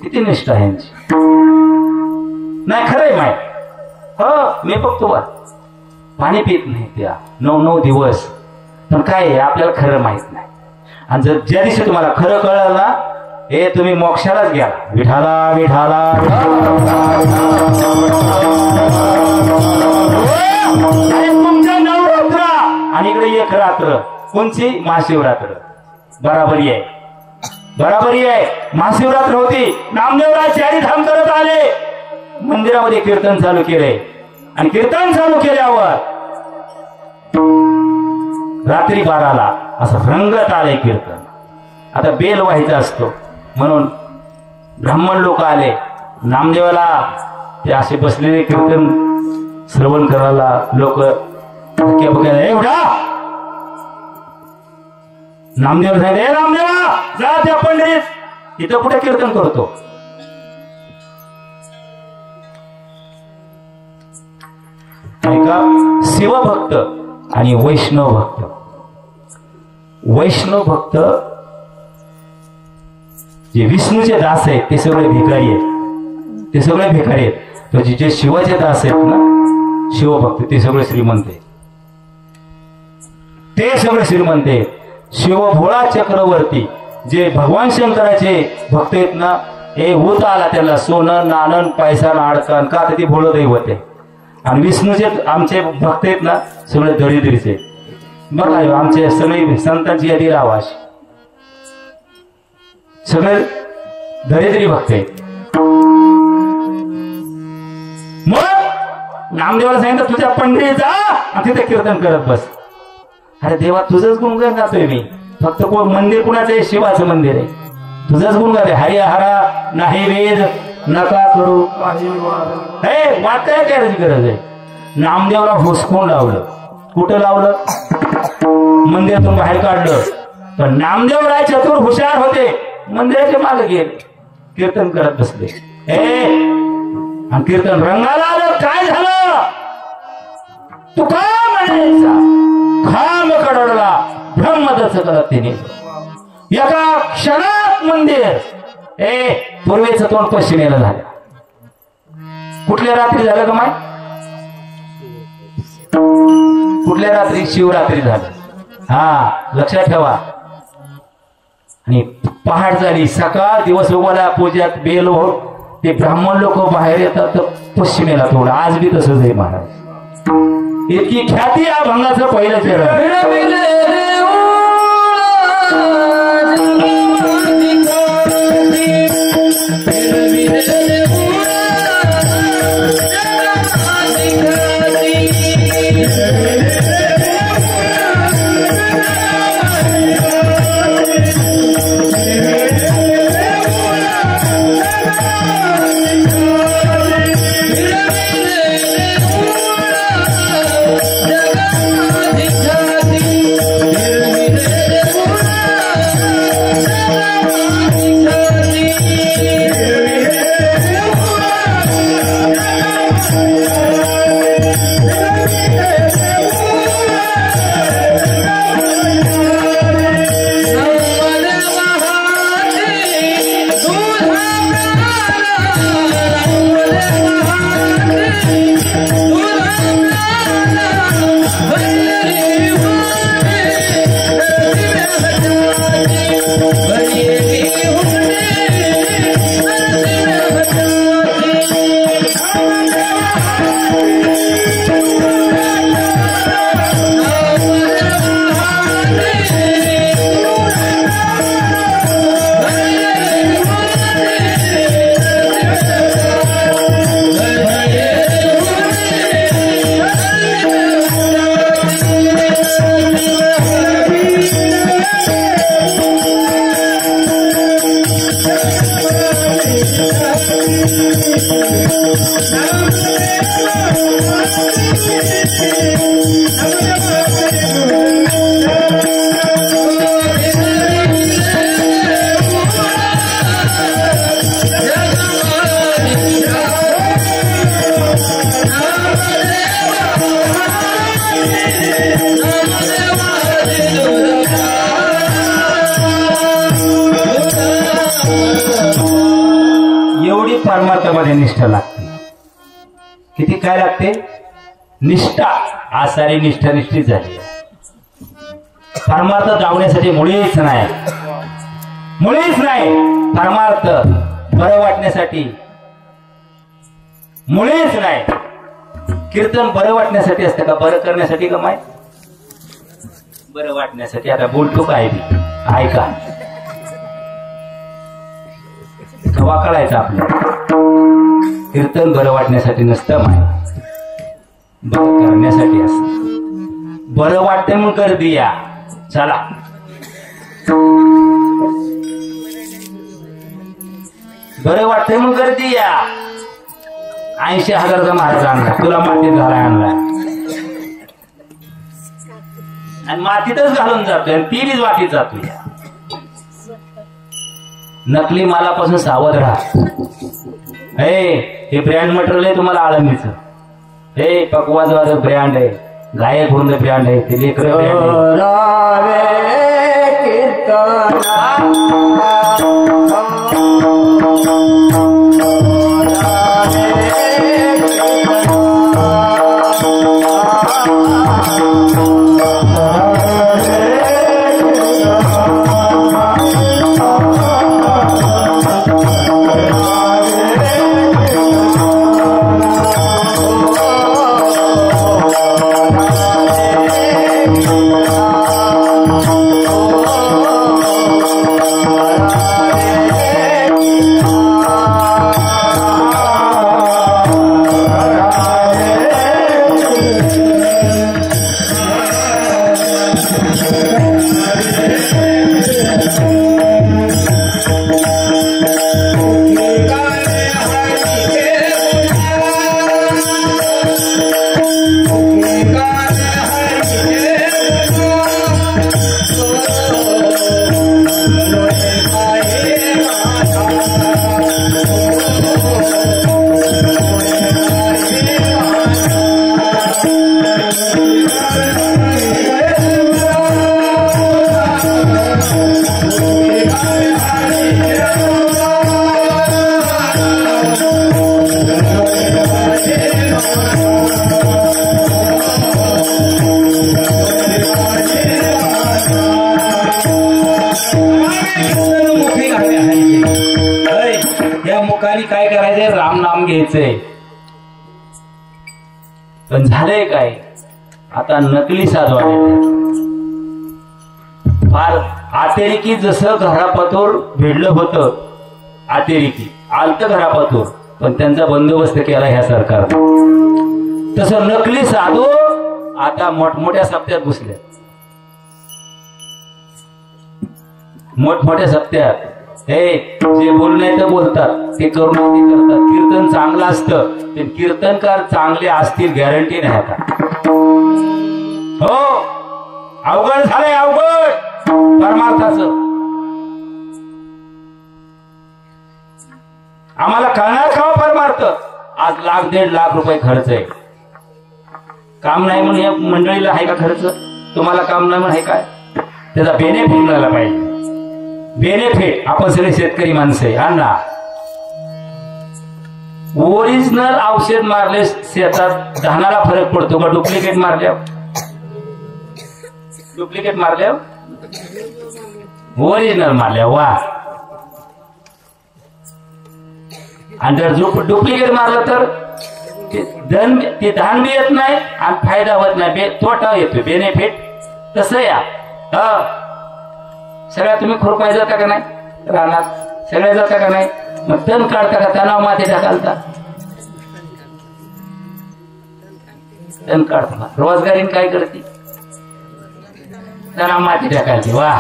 किती निष्ठा आहे यांची. नाही खरंय माय. हो, मी बघतो बा पाणी पित नाही त्या 9 दिवस. पण काय आहे आपल्याला खरं माहित नाही. आणि जर ज्या दिवशी तुम्हाला खरं कळलं ना, तुम्ही मोक्षालाच घ्या. विठाला विठाला तुमच्या नवरात्र आणि इकडे एक रात्र कोणची? महाशिवरात्र. बराबरी आहे. महाशिवरात्र होती. नामदेवराय चारीधाम करत आले. मंदिरामध्ये कीर्तन चालू केले आणि कीर्तन चालू केल्यावर रात्री 12ला असं रंगत आले कीर्तन. आता बेल व्हायचा असतो म्हणून ब्राह्मण लोक आले. नामदेवाला ते असे बसलेले कीर्तन श्रवण करायला लोक बघायला एवढा. नामदेव सांगितले, नामदेवा जा त्या पंडित इथं कुठे कीर्तन करतो. ऐका, शिवभक्त आणि वैष्णव भक्त. वैष्णव भक्त जे विष्णूचे दास आहेत ते सगळे भिकारी आहेत. तर जे शिवाचे दास आहेत ना, शिवभक्त, ते सगळे श्रीमंत आहेत. ते सगळे श्रीमंत आहेत. शिवभोळा चक्रवर्ती जे भगवान शंकराचे भक्त आहेत ना, हे होत आला त्याला सोनं नाणन पैसा अडकण का ते भोळ दैवत आहे. आणि विष्णूचे आमचे भक्त आहेत ना सगळे दरिद्रीचे. बघा आमचे सगळे संतांची यादी लावा, सगळे दरिद्री भक्त आहेत. मग नामदेवाला सांगितलं तुझ्या पंढरी जा आणि तिथे कीर्तन करत बस. अरे देवा तुझंच गुणगान गातोय मी, फक्त कोण मंदिर कुणाचं आहे? शिवाचं मंदिर आहे, तुझंच गुणगान आहे. हरी हरा नाही वेद नका करू हे वाचायला काय गरज आहे. नामदेवला हुसकून लावलं. कुठं लावलं? मंदिरातून बाहेर काढलं. तर नामदेव राय चतुर हुशार होते, मंदिराच्या मागे गेले, कीर्तन करत बसले. आणि कीर्तन रंगाला आलं. काय झालं? तू का म्हणायचा खांब कडवला ब्रह्मदर्श करत तिने एका क्षणात मंदिर पूर्वेचं तोंड पश्चिमेला झालं. कुठल्या रात्री झालं का माय? कुठल्या रात्री? शिवरात्री झालं. हा लक्षात ठेवा. आणि पहाट झाली, सकाळ दिवस उगवला, पूजात बेल हो, ते ब्राह्मण लोक बाहेर येतात तर पश्चिमेला थोडं. आज बी तसंच आहे महाराज. इतकी ख्याती या भंगाचं पहिलं चरण. परमार्थामध्ये निष्ठा लागते. किती काय लागते? निष्ठा. आज सारी निष्ठा निष्ठीत झाली. परमार्थ जावण्यासाठी मुळीच नाही, मुळीच नाही. परमार्थ बरं वाटण्यासाठी मुळीच नाही. कीर्तन बरं वाटण्यासाठी असतं का? बरं करण्यासाठी का माय? बरं वाटण्यासाठी. आता बोलतो काय ऐका, कवा कळायचं आपलं. कीर्तन बरं वाटण्यासाठी नसतं माय, बरं करण्यासाठी असत. बरं वाटतंय मग कर दिया. चला बरं वाटतंय मग कर दिया. 80,000चा महाराज आणला, तुला मातीत घाला आणला आणि मातीतच घालून जातोय आणि ती बीज मातीत जातोय. नकली मालापासून सावध राहा. हे ब्रँड मटेरियल आहे तुम्हाला आळंदीचं. हे पकवाजवाचं ब्रँड आहे, गायक होऊन ब्रँड आहे, ते लेकर कीर्तन मुखी घातले आहे या मुखाने काय करायचंय राम नाम घ्यायचंय पण झालंय काय आता नकली साधू आले फार आतेरिकी जसं घरापातोर भेडलं होतं आतेरिकी आलत घरापातोर पण त्यांचा बंदोबस्त केला ह्या सरकारने तसं नकली साधू आता मोठमोठ्या सप्त्यात घुसले मोठमोठ्या सप्त्यात हे जे बोलणे तर बोलतात ते करून ते करतात कीर्तन चांगलं असतं ते कीर्तनकार चांगले असतील गॅरंटी नाही आता हो अवघड झालंय अवघड परमार्थाचं आम्हाला कळणार का परमार्थ आज 1,00,000-1.5 लाख रुपये खर्च आहे काम नाही म्हणून या मंडळीला आहे का खर्च तुम्हाला काम नाही म्हणून आहे काय त्याचा बेनिफिट मिळाला पाहिजे बेनिफिट आपण सगळे शेतकरी माणसं आहे अण्णा ओरिजिनल औषध मारले शेतात धानाला फरक पडतो का डुप्लिकेट मारल्या ओरिजिनल मारल्या वा आणि जर डुप्लिकेट मारलं तर ते धान बी येत नाही आणि फायदा होत नाही तोटा येतो बेनिफिट तसं या सगळ्या तुम्ही खुरपाय जाता का नाही रानात सगळ्या जाता का नाही मग तण काढता का तणाव माती ढाकालता तण काढता रोजगारीन काय करते तणाव माती ढाकालते वा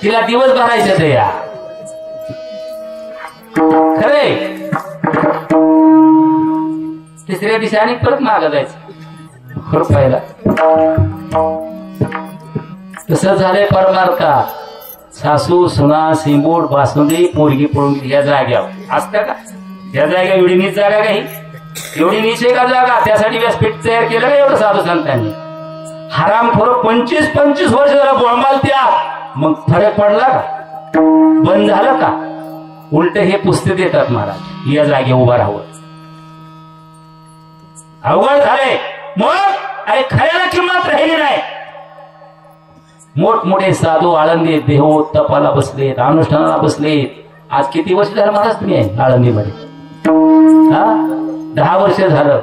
तिला दिवस भरायचे ते या खरे तिसऱ्या दिवशी आणि परत मागं जायचं खुरपायला तसं झालंय परमार्था सासू सुना सिंबूड बासुंदी पोरगी पळून या जाग्यावर असतं का या जागा एवढी नीच जागा काही एवढी नीच आहे का जागा त्यासाठी व्यासपीठ तयार केलं का एवढं साधू संतांनी हरामखोर 25-25 वर्ष जरा बोंबाल त्या मग फरक पडला का बंद झालं का उलट हे पुस्तक देतात महाराज या जागे उभा राहावं अवघड झाले मग अरे खऱ्याला किंमत राहिली नाही मोठमोठे साधू आळंदीत देहो तपाला बसलेत अनुष्ठानाला बसलेत आज किती वर्ष झालं महाराज तुम्ही आहे आळंदीमध्ये 10 वर्ष झालं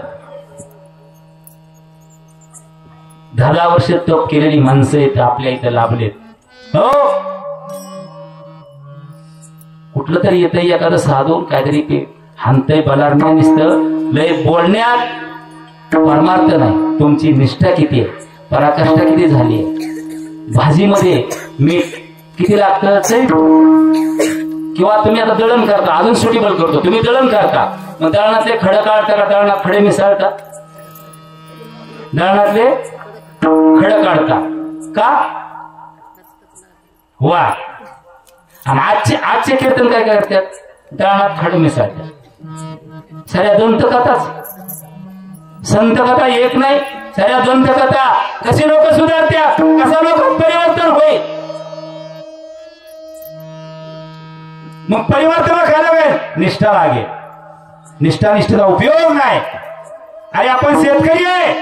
10 वर्ष तप केलेली माणसं आहेत आपल्या इथं लाभलेत हो कुठलं तरी येतंय एखादं साधून काहीतरी हानतय बलारण्या दिसतं लय बोलण्यात परमार्थ नाही तुमची निष्ठा किती आहे पराकाष्ठा किती झाली आहे भाजीमध्ये मीठ किती लागतं किंवा तुम्ही आता दळण करता अजून सुटेबल करतो तुम्ही दळण करता मग दळणातले खडं काढता का दळणात खडे मिसळता दळणातले खडं काढता का वा आणि आजचे कीर्तन काय करतात दळणात खडे मिसळतात साऱ्या दंतकथाच संत कथा एक नाही साऱ्या दंतकथा कशी लोक सुधारत्या कसा लोक परिवर्तन होईल मग परिवर्तन खायला वेळ निष्ठा लागेल निष्ठेचा उपयोग नाही अरे आपण शेतकरी आहे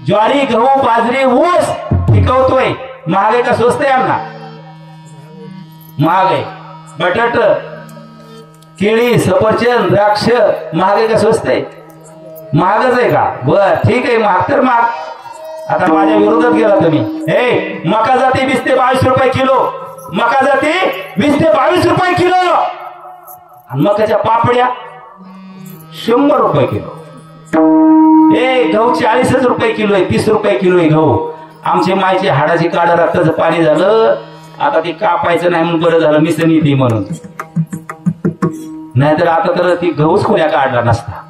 ज्वारी गहू बाजरी ऊस पिकवतोय महाग आहे का स्वस्त आहे आम्हाला महाग आहे बटाट केळी सफरचंद द्राक्ष महाग आहे का स्वस्त आहे महागच आहे का बर ठीक आहे महाग तर महाग आता माझ्या विरोधात गेला तुम्ही हे मका जाते 20 ते 22 रुपये किलो मका जाते 20 ते 22 रुपये किलो आणि मकाच्या पापड्या 100 रुपये किलो हे गहू 40 रुपये किलो आहे 30 रुपये किलो आहे गहू आमचे मायचे हाडाची काढ रक्ताचं पाणी झालं आता ते कापायचं नाही म्हणून बरं झालं मिसळी ती म्हणून नाहीतर आता तर ती गहूच कोण्या काढला नसता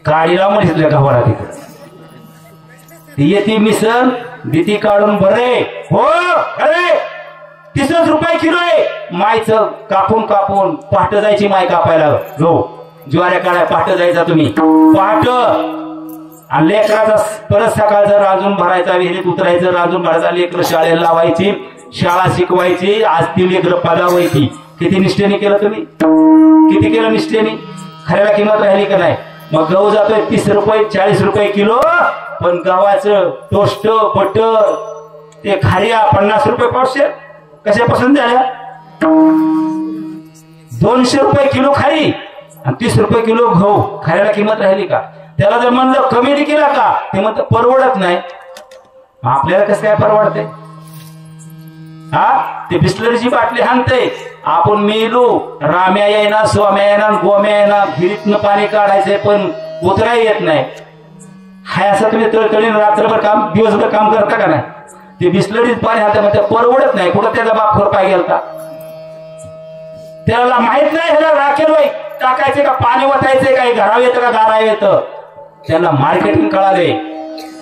काळीला म्हणितल्या गव्हाला तिकडे ती येते मिसळ भीती काढून बरे हो अरे 30 रुपये किलो आहे मायचं कापून पहाट जायची माय कापायला गहू ज्वाऱ्या काढाय पहाट जायचा तुम्ही पहाट आणि लेकराचा परत सकाळचा राजून भरायचा विहिरीत उतरायचं राजून भरायचा लेकर शाळेला लावायची शाळा शिकवायची आज ती लेकर पदावायची किती निष्ठेने केलं तुम्ही किती केलं निष्ठेने खऱ्याला किंमत राहिली का नाही मग गहू जातोय 30 रुपये 40 रुपये किलो पण गव्हाचं टोस्ट बटर ते खारिया 50 रुपये पावशेर कशापासून झाल्या? 200 रुपये किलो खारी आणि 30 रुपये किलो गहू. खायला किंमत राहिली का? त्याला जर म्हणलं कमी केला का ते म्हणतं परवडत नाही. आपल्याला कसं काय परवडते? हा, ते बिस्लरीची बाटली हाणते. आपण मेलो, राम्या येणार, स्वाम्या येणार, गोम्या येणार, विहिरीतनं पाणी काढायचंय पण उतराय येत नाही. हाय असं तुम्ही तळतळीन रात्रभर काम, दिवसभर काम करता का नाही? ते बिस्लरीच पाणी हातामध्ये परवडत नाही. कुठं त्याचा बाप खोरपाय गेलता? त्याला माहित नाही ह्याला राखेल वय टाकायचे का पाणी वाटायचे काय, घराव येतं का दारा येतं. त्याला मार्केटिंग कळाले.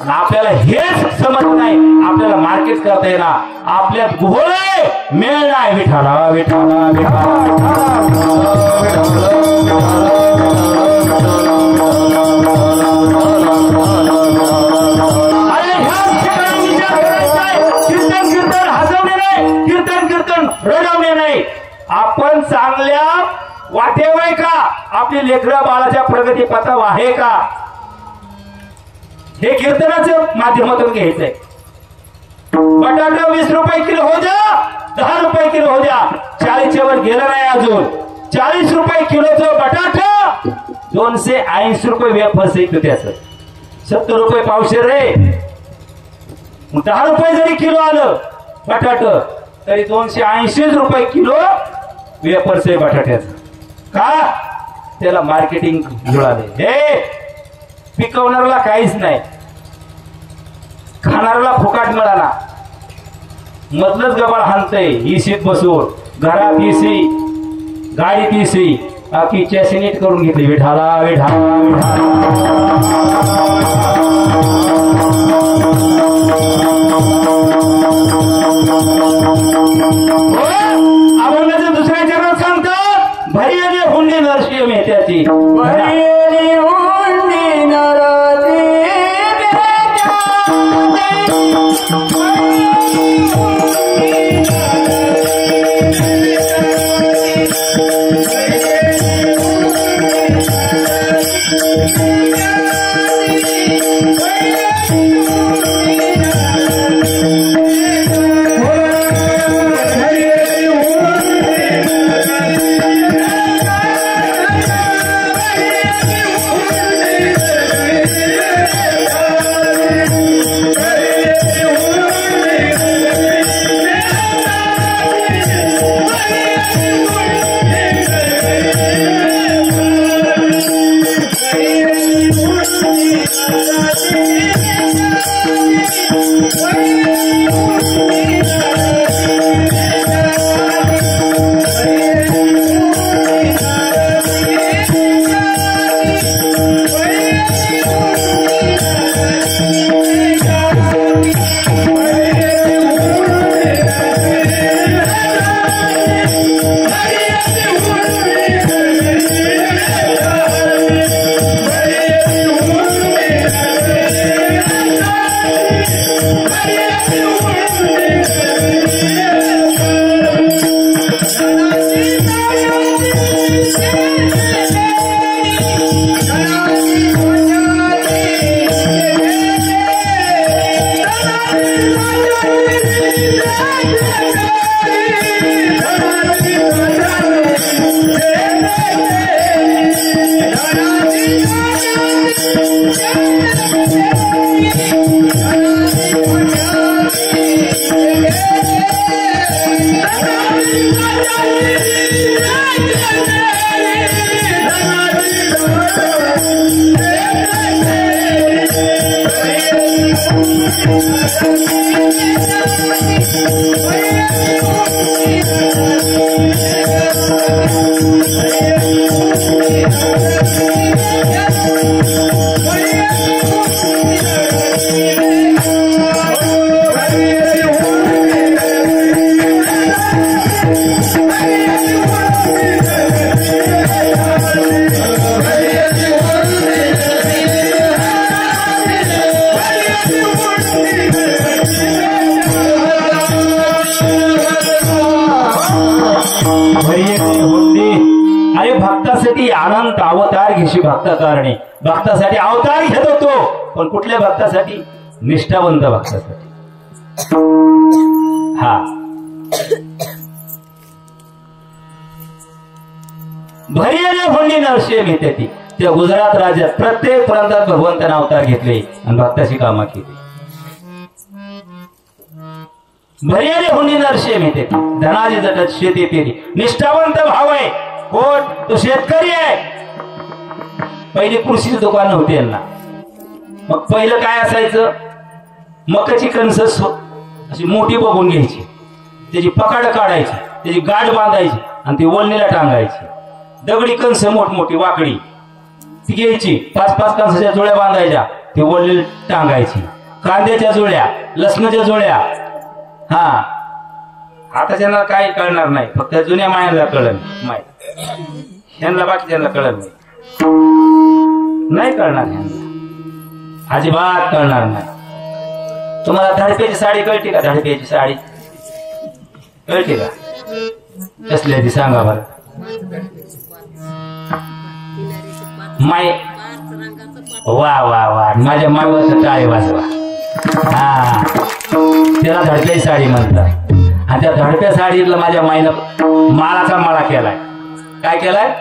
आपल्याला हेच समज नाही. आपल्याला मार्केट करता येणार. आपल्यात घोळे मेळ नाही. विठाला विठाला कीर्तन हसवणे नाही, कीर्तन रडवणे नाही. आपण चांगल्या वाटेवर का? आपली लेकरं बाळाच्या प्रगती पथावर आहे का? हे कीर्तनाच्या माध्यमातून घ्यायचंय. बटाटा 20 रुपये किलो हो द्या, 10 रुपये किलो हो द्या, 40च्या वर गेलं नाही अजून. 40 रुपये किलोचं बटाटा 280 रुपये वेफर्स येतं त्याचं. 70 रुपये पावशेर रे. 10 रुपये जरी किलो आलं बटाट तरी 280 रुपये किलो वेफर्स आहे बटाट्याचं. का? त्याला मार्केटिंग जुळाले. हे पिकवणाऱ्याला काहीच नाही, खाणाऱ्याला फुकाट मिळाला. मधलंच गबाळ हाणतंय. इसीत बसून घरात इसी, गाडीत इसी, बाकी चॅसी नीट करून घेतली. विठाला विठाला अभंगाचं दुसऱ्या चरणात सांगतात भैयाने हुंडी नरशी मेहत्याची. अरे भक्तासाठी अनंत अवतार घेशी भक्ता कारणे. भक्तासाठी अवतार घेत होतो, पण कुठल्या भक्तासाठी? निष्ठावंत भक्तासाठी. हा भरियाने होंडी नरशे मिळते ती त्या गुजरात राज्यात प्रत्येक प्रांतात भगवंताने अवतार घेतले आणि भक्ताची कामं केली. भरियाने होंडी नरशे मिळते ती धनाजी जटत शेती पेरी निष्ठावंत भाव आहे. कोण तो शेतकरी आहे. पहिली कृषीची दुकान नव्हती यांना. मग पहिलं काय असायचं मकाची कणस अशी मोठी बघून घ्यायची त्याची पकाड काढायची त्याची गाठ बांधायची आणि ती वळणीला टांगायची. दगडी कणस मोठमोठी वाकडी ती घ्यायची 5-5 कणसाच्या जुळ्या बांधायच्या ती वळणीला टांगायची. कांद्याच्या जुळ्या लसणाच्या जुळ्या. हा आता त्यांना काही कळणार नाही फक्त जुन्या मायाला कळलं माय ह्यांना बाकीच्यांना कळलं नाही कळणार ह्यांना अजिबात कळणार नाही. तुम्हाला धाडप्याची साडी कळते का? धाडप्याची साडी कळते का? कसली आहे ती सांगा बरं. माय वा वा वा माझ्या मायवाचं टाळे वाजवा. हा त्याला धडप्याची साडी म्हणतात. आणि त्या धडप्या साडीतला माझ्या माईनं माळाचा माळा केलाय. काय केलाय?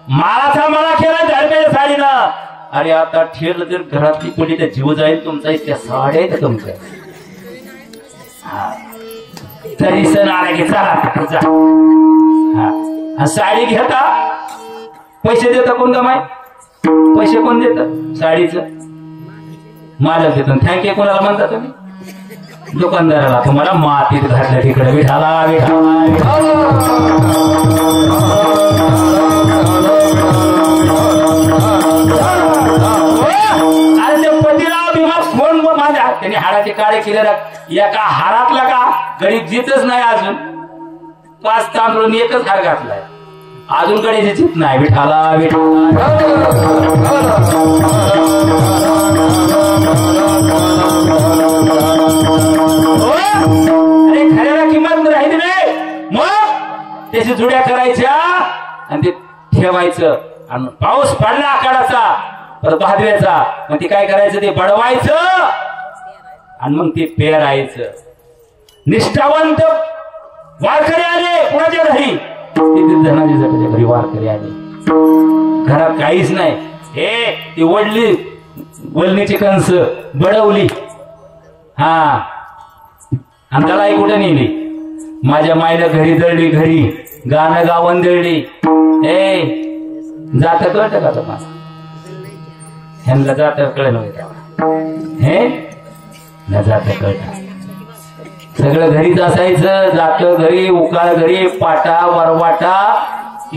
माळाचा माळा केलाय धडप्याच्या साडीनं. अरे आता ठेल जर घरातली कोणी तर जीव जाईल तुमचा. त्या साड्या आहेत तुमच्या. तरी सण आला की चला जा. हा साडी घेता पैसे देता कोण का माय? पैसे कोण देत? साडीचं मालक देतो. थँक्यू कोणाला म्हणता तुम्ही? दुकानदाराला. तुम्हाला मातीत घातल्या तिकडे विठाला विठाला आणि त्या पतीला भीमा फोन माझ्या त्यांनी हाडाचे काळे केले. एका हारातला का गरीब जीतच नाही अजून. 5 तांदूळ एकच हार घातलाय अजून गडीचे जीत नाही. विठाला विठाला अरे खऱ्याला किंमत राहिली नाही. मग त्याची जुड्या करायच्या आणि ते ठेवायचं. आणि पाऊस पडला आकाडाचा परत भादव्याचा मग ते काय करायचं ते बडवायचं आणि मग ते पेरायचं. निष्ठावंत वारकरी आले कुणाच्या घरी? तिथे धनाजी जटाच्या घरी वारकरी आले. घरात काहीच नाही. हे ती वडली वळणीची कणस बडवली. हा आणि त्यालाही कुठे नेली? माझ्या मायला घरी दळली. घरी गाणं गावन दळली. हे जात कळत का तुम्हाला? ह्यांना जात कळ नव्हतं. हे न जात कळत सगळं घरीच असायचं. जात घरी उकाळ घरी पाटा वरवाटा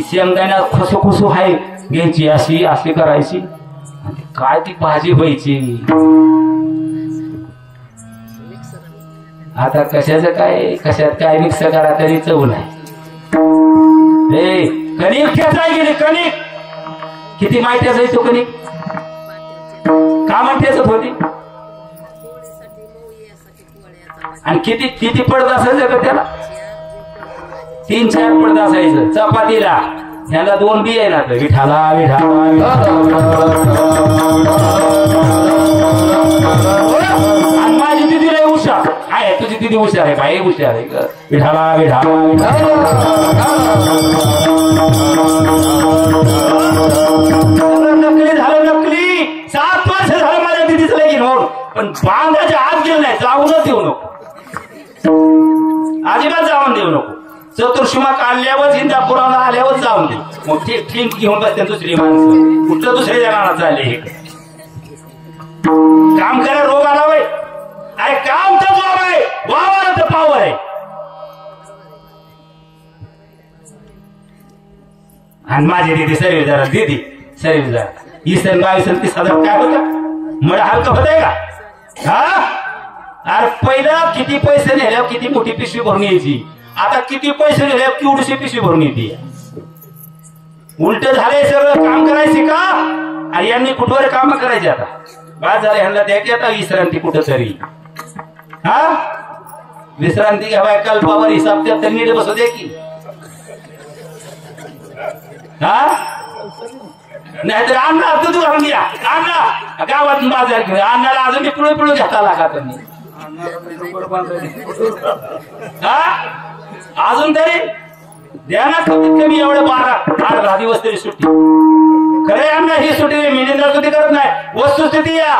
शेंगदाण्या खुसू हाय घ्यायची अशी अशी करायची. काय ती भाजी व्हायची. आता कशाचं काय कशात काय मिक्स करा तरी चव नाही. कणिक ठेचाय गेली. कणिक किती माहिती असायची कणिक का म्हणते होती आणि किती किती पडत असायचं का त्याला? 3-4 पडत असायचं चपातीला. ह्याला 2 बी आहे ना तर विठाला विठाला. आणि माझी दिदी लय हुशार आहे. तुझी दिदी हुशार आहे बाई हुशार आहे. विठाला विठाला नकली झालं. नकली 7 वर्ष झालं माझ्या दिदीचं लगीन होऊन पण बांधाच्या आत गेलं नाही. जाऊनच देऊ नको. अजिबात जाऊन देऊ नको. चतुर्शीमा काढल्यावर इंदापुराला आल्यावर जाऊन दे. मग ठीक ठीक घेऊन बसते दुसरी माणसं. कुठलं दुसऱ्या जणांना चालले हे काम करा. रोग आला वय. अरे काम तर जॉब आहे वावर तर पावर आहे. आणि माझी दिदी सर्व जरा दिदी सर्व जरा 20-22-30 काय होतं? मळ हलकं होत आहे का? हा अरे पहिलं किती पैसे नेल्यावर किती मोठी पिशवी भरून यायची. आता किती पैसे नेल्यावर केवढीशी पिशवी भरून येते. उलट झाले सगळं. काम करायचे का? आणि यांनी कुठवर काम करायचे. आता बाद झाले ह्यांना द्यायची आता विश्रांती कुठं तरी. हा विश्रांती घ्यावा. कल्पावर हिसाब द्या तर नीट बसू दे की. हा नाहीतर अण्णा दूध घालून द्या. अण्णा गावात बाजार घेऊन अण्णाला अजून पिळू पिळू घेता का तुम्ही? हा अजून तरी द्या ना कमीत कमी एवढं 12 आठ 10 दिवस तरी सुट्टी. खरे आम्ही ही सुट्टी मिनिंदा सुट्टी करत नाही, वस्तुस्थिती या.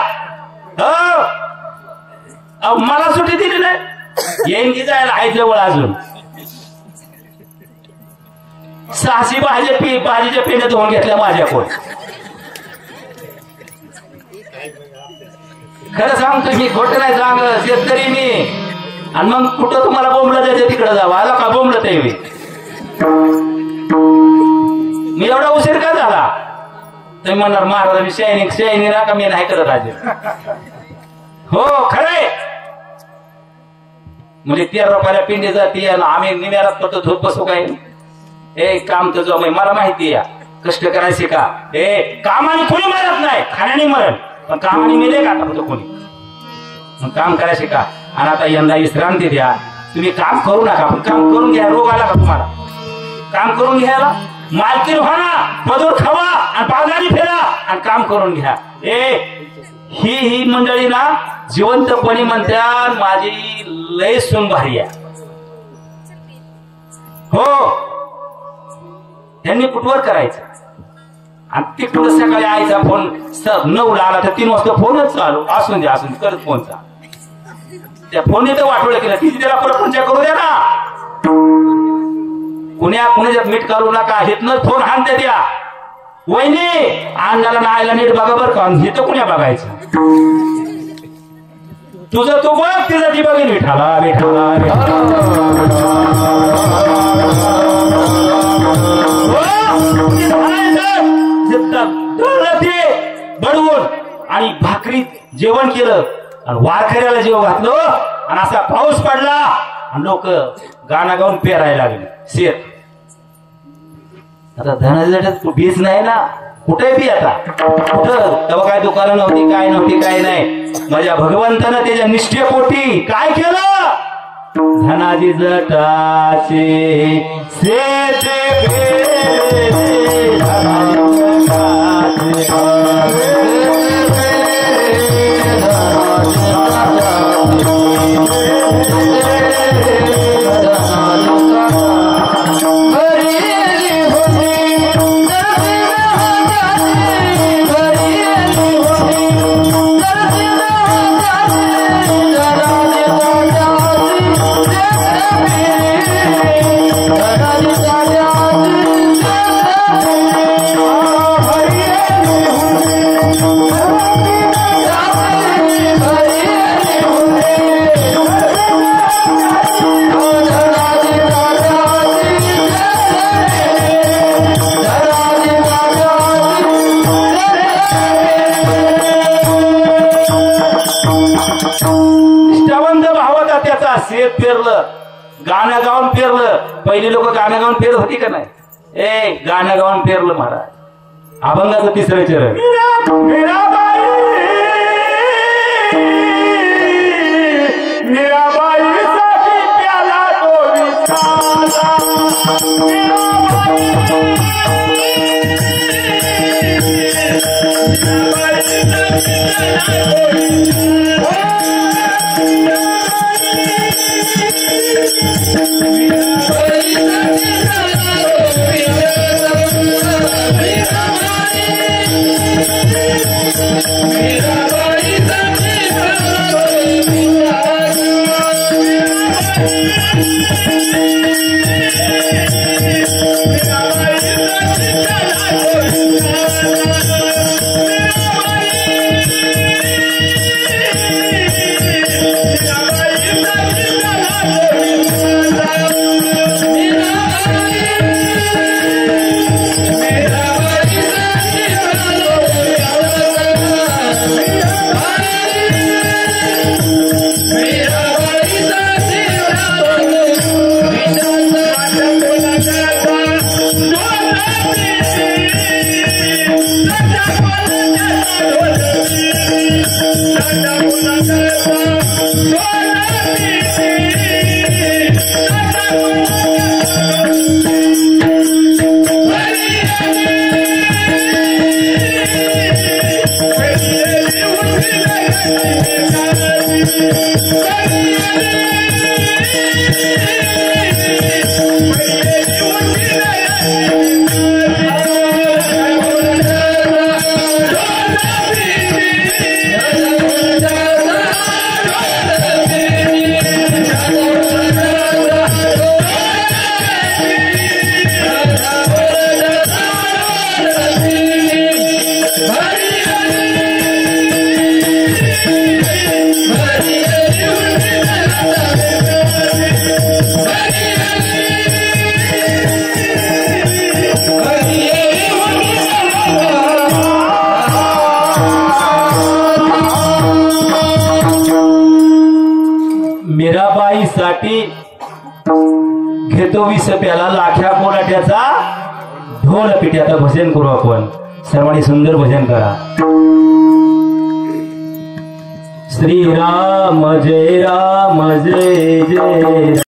हो मला सुट्टी दिली नाही, येईन की जायला आहे जवळ अजून. 600 भाजीच्या पेंड्या धुवून घेतल्या माझ्याकडून. खरं सांगतो मी, खोटं नाही सांग, शेतकरी मी. आणि मग कुठं तुम्हाला बोंबलं जायचं तिकडे जावं, आला का बोंबलं ते मी एवढा उशीर का झाला. तुम्ही म्हणणार महाराज मी शायनी ना का मी नाही करत आज. हो खरंय, म्हणजे 13 रुपयाला पिंडी जाते आणि आम्ही निम्यारात पडतो झोप बसू काय. ए काम तर जो मला माहिती आहे, कष्ट करायचे का. ए कामाने कोणी मरत नाही, खाण्याने मरण, पण कामाने मिळे का कोणी. मग काम करायचे का. आणि आता यंदा विश्रांती द्या, तुम्ही काम करू नका, पण काम करून घ्या. रोग आला का तुम्हाला, काम करून घ्यायला मालकीन व्हा ना, मजूर खावा आणि बाजारी फेरा आणि काम करून घ्या. ही मंडळी ना जिवंतपणी म्हणतात माझी लय सून भारी आहे. हो त्यांनी कुठवर करायचं. आणि तिकडून सकाळी आईचा फोन 9ला आला तर 3 वाजता फोनच चालू. असून द्या करत फोनचा. त्या फोनने तर वाटवलं केलं, तिची त्याला प्रपंच करू द्या ना. कुणाच्यात मीठ काढू नका, हेतनं फोन हाणते द्या. वहिनी अंगाला नायला नीट बघा बरं का, हे तर कुण्या बघायचं. तुझं तू बघ, तिचं ती बघेन. विठाला बडवून आणि भाकरीत जेवण केलं आणि वारकऱ्याला जेवण घातलं आणि असा पाऊस पडला आणि लोक गाणं गाऊन पेरायला लागले शेत. आता धनाच्या बीज नाही ना, कुठे बी आता कुठं तेव्हा काय दुकानं नव्हती, काय नव्हती, काय नाही. माझ्या भगवंतानं त्याच्या निष्ठेपोटी काय केलं. धनाजी जटाचे शेत शेत पेरलं, गाणं गाऊन पेरलं. पहिली लोक गाणं गाऊन पेरत होती का नाही. गाणं गाऊन पेरलं महाराज. अभंगाचं 3रं चरण. साठी घेतो 20 प्याला लाख्या कोलाट्याचा ढोल पिटे. आता भजन करू आपण, सर्वांनी सुंदर भजन करा. श्रीराम जय राम जय जय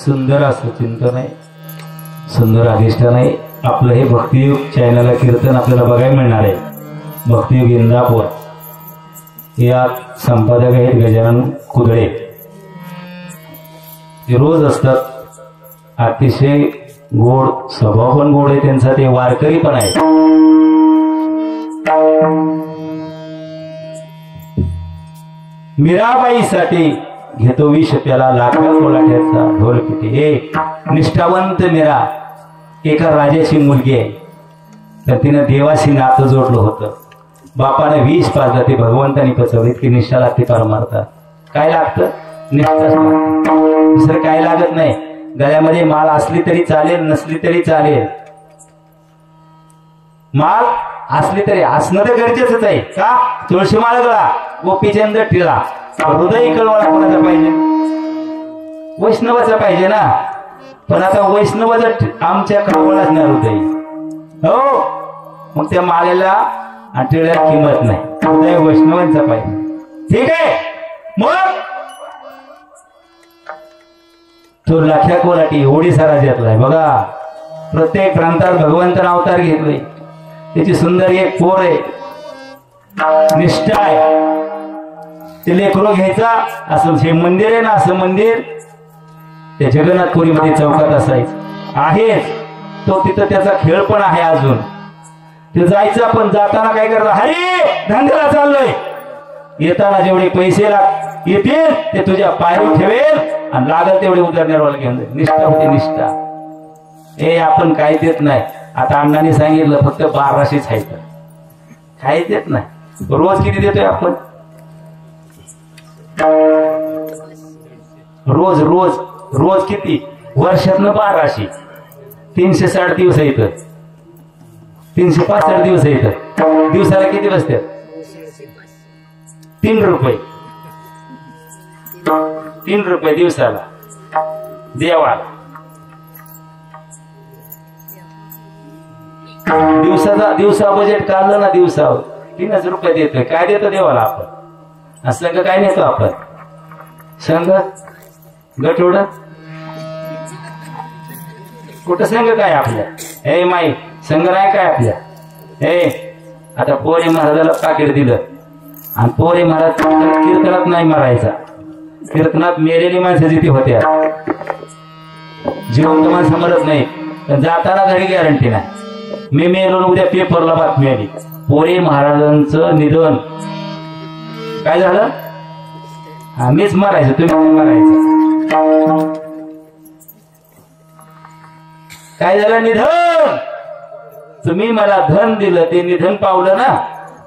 सुंदर असं चिंतन आहे, सुंदर अधिष्ठान आहे आपलं. हे भक्तियुग चॅनलला कीर्तन आपल्याला बघायला मिळणार आहे. भक्तियुग इंदापूर यात संपादक आहेत गजानन कुदळे. ते रोज असतात. अतिशय गोड स्वभाव पण गोड आहे त्यांचा, ते वारकरी पण आहे. मीराबाईसाठी घेतो 20 प्याला लाख्या कोलाट्याचा ढोल पिटे. हे निष्ठावंत मीरा एका राजाची मुलगी आहे, तर तिनं देवाशी नातं जोडलं होतं. बापाने 20 पाजलं, ते भगवंतानी पचवलं. इतकी निष्ठा लागते परमार्थात. काय लागतं? निष्ठाच लागतं, दुसरं काय लागत नाही. गळ्यामध्ये माळ असली तरी चालेल, नसली तरी चालेल. माळ असली तरी असणं तर गरजेचंच आहे. का? तुळशी माळ गळा, गोपीचंद टिळा, हृदय कळवाळा कोणाचा पाहिजे? वैष्णवाचा पाहिजे ना. पण आता वैष्णवाचा आमच्या कळवळाच नाही हृदय. हो, मग त्या माळेला आणि टिळ्याला किंमत नाही. हृदय वैष्णवांचा पाहिजे. ठीक आहे. मग तो लाख्या कोलाटी ओडिसा राज्यातला आहे. बघा, प्रत्येक प्रांतात भगवंतानं अवतार घेतले. त्याची सुंदर एक पोर आहे, निष्ठा आहे. ते लेकरो घ्यायचा. असं हे मंदिर आहे ना, असं मंदिर त्या जगन्नाथपुरीमध्ये चौकात असायचं आहे. तो तिथं त्याचा खेळ पण आहे अजून. ते जायचं, पण जाताना काय करता? हरी धंद्याला चाललोय. येताना जेवढे पैसे येतील ते तुझ्या पायावर ठेवेल आणि लागल तेवढे उदरनिर्वाह घेऊन जाईल. निष्ठा होती, निष्ठा. हे आपण काय देत नाही. आता अण्णांनी सांगितलं फक्त 1200 खायचं, काय देत नाही. रोज किती देतोय आपण? रोज रोज रोज किती? वर्षातनं 1200. 360 दिवस येतं, 365 दिवस येतं. दिवसाला किती बसतात? 3 रुपये. 3 रुपये दिवसाला देवाला. दिवसा बजेट काढलं ना, दिवसावर 3 रुपये देतोय. काय देतो देवाला आपण? संघ काय नेतो आपण? संघ गटोड कुठं संघ काय आपल्या? हे माई संघ नाही काय आपल्या? हे आता पोरे महाराजाला पाकिट दिलं आणि पोरे महाराज कीर्तनात नाही मारायचा. कीर्तनात मेलेली माणसं जिथे होत्या, जिवंत माणसं मरत नाही. पण जाताना घरी गॅरंटी नाही. मी मेलो उद्या पेपरला बातमी आली पोरे महाराजांचं निधन. काय झालं? हा मीच मारायचं तुम्ही मारायचं. काय झालं? निधन. तुम्ही मला धन दिलं ते निधन पावलं ना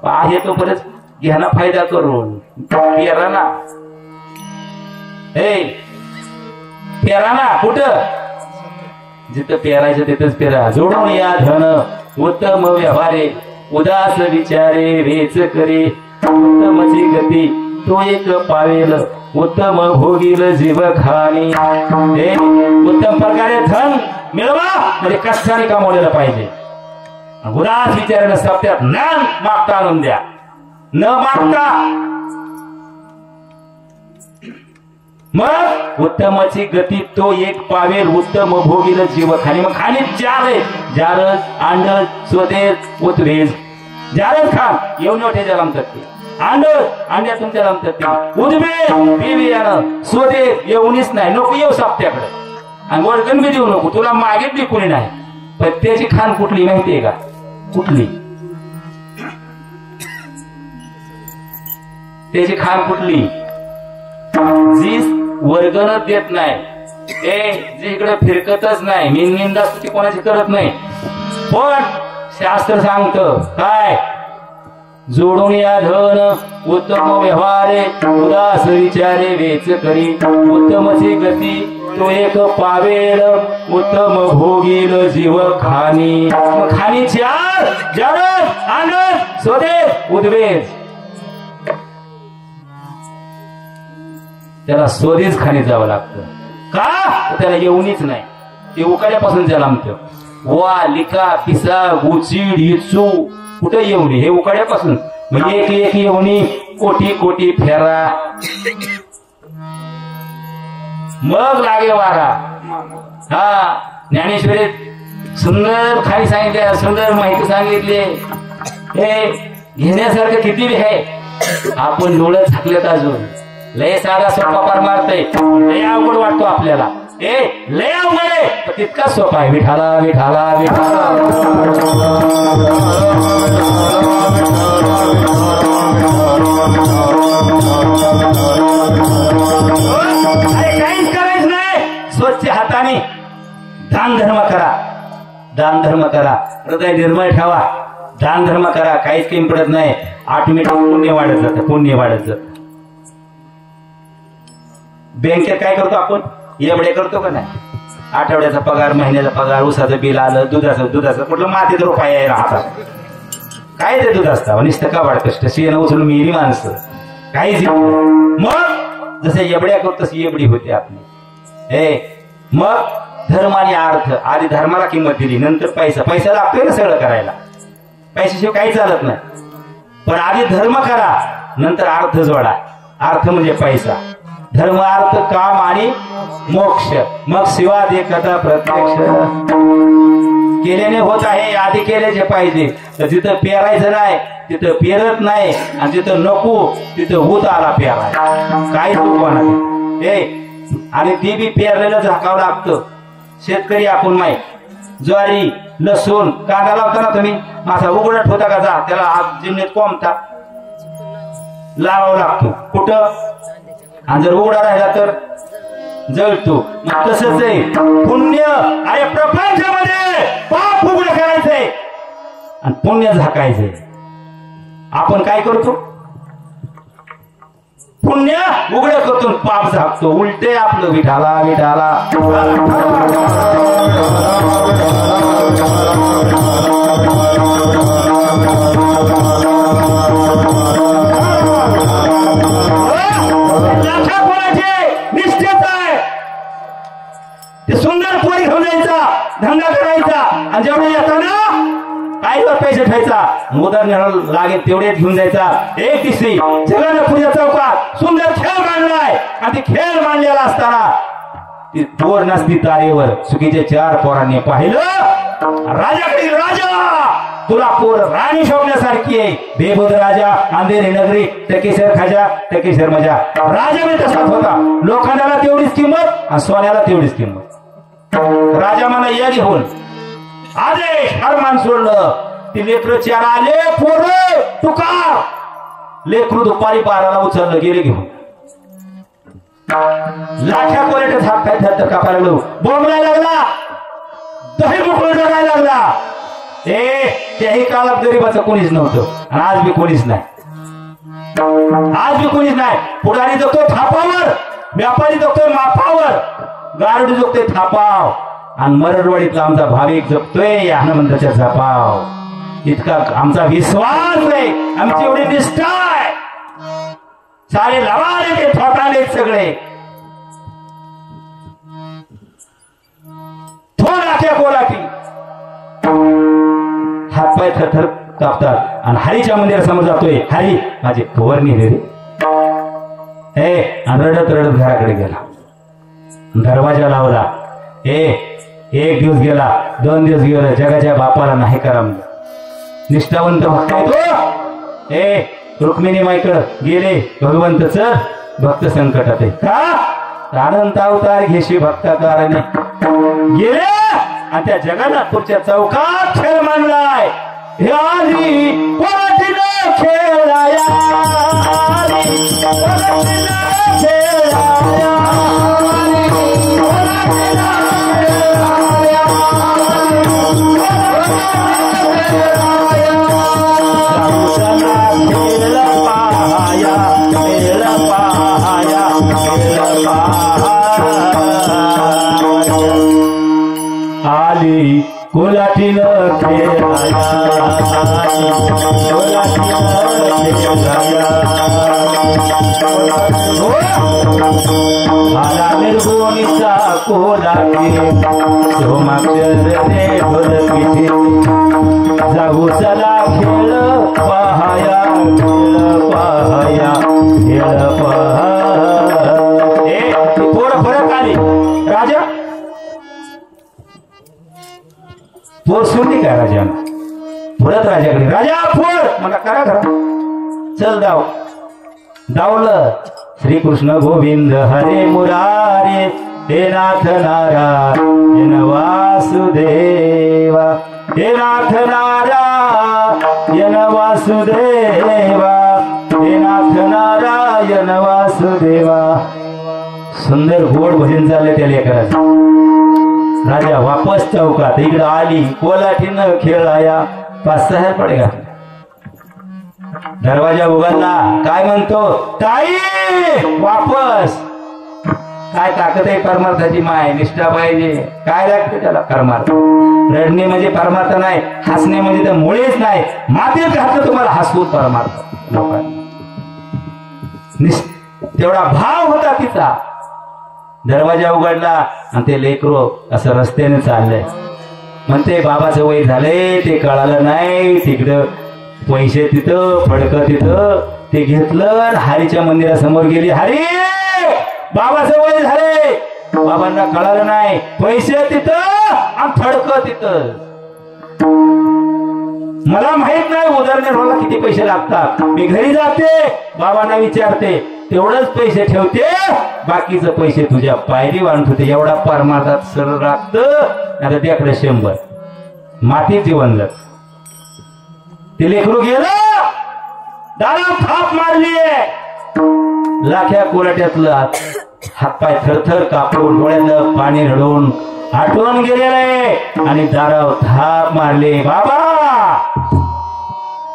आहे तो परत घ्या ना फायदा करून पेरा ना. हे पेरा ना कुठं जिथं पेरायचं तिथंच पेरा. जोडून या धन उत्तम व्यवहारे उदास विचारे वेच करे उत्तमची गती तो एक पावेल उत्तम भोगील जीव खाणी. हे उत्तम प्रकारे धन मिळवा म्हणजे कष्टाने कमवलेलं पाहिजे. उदास विचारानं सत्यात ज्ञान मागता आणून द्या न मागता. मग उत्तमाची गती तो एक पावेल उत्तम भोगील जीव खाणी. मग खाणी चार आहे जारस अंडस स्वदेश उतवेज. जारस खान येऊन ठेच्या लांबतात अंडस अंड्या तुमच्या लांबतात उद्वेज बिबियानं स्वदेश येऊनच नाही नको येऊ सप्त्याकडे आणि वळगण बी देऊ नको तुला मागे बी कोणी नाही. पण त्याची खान कुठली माहितीये का? कुठली त्याची खान कुठली? जी वर्गणच देत नाही ते जी इकडे फिरकतच नाही मी निंदा ती कोणाची करत नाही. पण शास्त्र सांगतं काय? जोडून या धन उत्तम व्यवहारे उदास विचारे वेच करी उत्तमची गती तो एक पावेल उत्तम भोगील जीव खाणी. खाणी चार जरद आनंद स्वदेश उद्वेज. त्याला स्वदेश खाणी जावं लागतं का? त्याला येऊनच नाही ते उकाड्यापासून त्याला आमचं वा लिका पिसा गुचिड इचू कुठे येऊनी हे उकाड्यापासून. म्हणजे एक एक येऊनी कोटी कोटी फेरा मग लागे वारा. हा ज्ञानेश्वरीत सुंदर खाली सांगितले सुंदर माहिती सांगितली. हे घेण्यासारखं किती बी आहे आपण डोळे झाकलेत अजून. लय साधा सोपा पार मारतय लय अवघड वाटतो आपल्याला. लय अवघड आहे तितका सोपा आहे. विठाला विठाला विठाला काहीच करायचं नाही. स्वच्छ हाताने दान धर्म करा. दान धर्म करा. हृदय निर्मळ ठेवा. दान धर्म करा. काहीच कमी पडत नाही. ऑटोमॅटिक पुण्य वाढत जातं. पुण्य वाढत जातं. बँकेत काय करतो आपण? एवढे करतो का नाही? आठवड्याचा पगार महिन्याचा पगार उसाचं बिल आलं दुधाचं कुठलं मातीत रुपये राहतात. काय ते दूध असतं नुसतं का वाढत शेण उचलून मिरी माणसं काहीच. मग जसं एवढ्या करतो तशी एवढी होती आपली. मग धर्म आणि अर्थ. आधी धर्माला किंमत दिली नंतर पैसा लागतोय ना सगळं करायला. पैशाशिवाय काही चालत नाही. पण आधी धर्म करा नंतर अर्थ जोडा. अर्थ म्हणजे पैसा. धर्म अर्थ काम आणि मोक्ष. मग शिवाद एकदा प्रत्यक्ष केल्याने होत आहे. आधी केल्याचे पाहिजे. तर जिथं पेरायचं नाही तिथं पेरत नाही आणि जिथं नको तिथं होत आला पेराय काही दुकान. आणि ते बी पेरलेलं झाकावं लागतं. शेतकरी आपण माहीत ज्वारी लसूण कांदा लावता ना तुम्ही माझा उघडत होता का? जा त्याला आग जिमनीत कोंबता लावावं लागतो. कुठं? आणि जर उघडा राहिला तर जळतो. तसंच आहे पुण्य आणि प्रपंचामध्ये पाप उघडं करायचंय आणि पुण्य झाकायचंय. आपण काय करतो? पुण्य उघडं करतो पाप झाकतो. उलटे आपलं विठाला विठाला. सुंदर पोरी घेऊन जायचा धंदा करायचा आणि जेवढे येताना काहीवर पैसे ठेवायचा उदाहरण लागेल तेवढे घेऊन जायचा. एक दिवशी जगन्नाथपुरीच्या चौकात सुंदर खेळ मांडलाय आणि ती खेळ मांडलेला असताना ती पोर नसती तारेवर चुकीच्या 4 पोरांनी पाहिलं. राजाकडे राजा तुला पोर राणी शोभण्यासारखी आहे. बेबुद राजा अंधेरी नगरी टकेसर खाजा टकेसर मजा. राजा मी तसाच होता. लोखंडाला तेवढीच किंमत आणि सोन्याला तेवढीच किंमत. राजा मला या घेऊन आदेश फरमान सोडलं. ती लेकरं चार आले पोरं तुकार. लेकरू दुपारी 12ला उचललं गेले घेऊन. लाख्या कोलेट हात काय थर कापायला लागलो. बोंबलायला लागला. दही बुकळून टाकायला लागला. त्याही काळात गरीबाचं कोणीच नव्हतं आणि आज बी कोणीच नाही. आज बी कोणीच नाही. पुढारी जगतोय थापावर, व्यापारी जगतोय मापावर, गारुडी जगतोय थापाव आणि मरडवाडीतला आमचा भाविक जगतोय या हनुमंताच्या जपाव. इतका आमचा विश्वास आहे, आमची एवढी निष्ठा आहे. सारे लवारे ते थोटाले सगळे थोराच्या कोलाटी हातपाय थरथर कापतात आणि हरीच्या मंदिरासमोर जातोय. हरी माझे कवर नाही रे. आणि रडत रडत घराकडे गेला. दरवाजा लावला. एक दिवस गेला, 2 दिवस गेला. जगाच्या बापाला नाही करा निष्ठावंत भक्त आहे तो. रुक्मिणी माईकडं गेले. भगवंतच भक्त संकटात आहे का अनंत अवतार घेशी भक्ताकारणे गेले आणि त्या जगन्नाथपूरच्या चौकात खेळ मांडलाय. हे आली कोणाटीनं खेळाया, आली कोलाटीनं खेळाया, आला निर्गुणीचा कोलाटी सोमाक्षर रे ढोलकीचे. जाऊ चला खेळ पहाया, खेळ पहाया, खेळ पहाया. थोडं फरक आली. राजा पोर सुरली काय राजा पुरत राजाकडे. राजा पोर मला करा करा चल डाव. डावलं. श्रीकृष्ण गोविंद हरे मुरारे हे नाथ नारायण वासुदेवा, हे नाथ नारायण वासुदेवा, हे नाथ नारायण वासुदेवा. सुंदर गोड भजन चालले त्या लेकराचं. राजा वापस चौकात इकडं आली कोलाटीनं खेळाया. 5-6 पडेगा. दरवाजा उघडला. काय म्हणतो ताई वापस. काय ताकद आहे परमार्थाची माय. निष्ठा पाहिजे. काय लागते त्याला परमार्थ. रडणे म्हणजे परमार्थ नाही, हसणे म्हणजे तर मुळेच नाही. मातीत घातलं तुम्हाला हसवून परमार्थ लोकांना. तेवढा भाव होता तिचा. दरवाजा उघडला आणि ते लेकरो असं रस्त्याने चाललंय. म्हणते बाबाचं वय झालंय ते कळालं नाही. तिकडं पैसे तिथं फडकं तिथं ते घेतलं. हरीच्या मंदिरासमोर गेली. हरी बाबाचं वय झालंय. बाबांना कळालं नाही. पैसे तिथं आणि फडकं तिथं. मला माहित नाही उदरनिर्वाहाला किती पैसे लागतात. मी घरी जाते बाबांना विचारते तेवढंच पैसे ठेवते, बाकीचं पैसे तुझ्या पायरी बांधत होते. एवढा परमार्थात सरळ लागतं. आता त्याकडे 100 मातीत जीवन. ते लेकरू गेलं. दारात थाप मारलीये. लाख्या कोलाट्यातलं हातपाय थरथर कापून डोळ्यातलं पाणी रडून आठवण गेलेलं आहे आणि दारावर थाप मारले. बाबा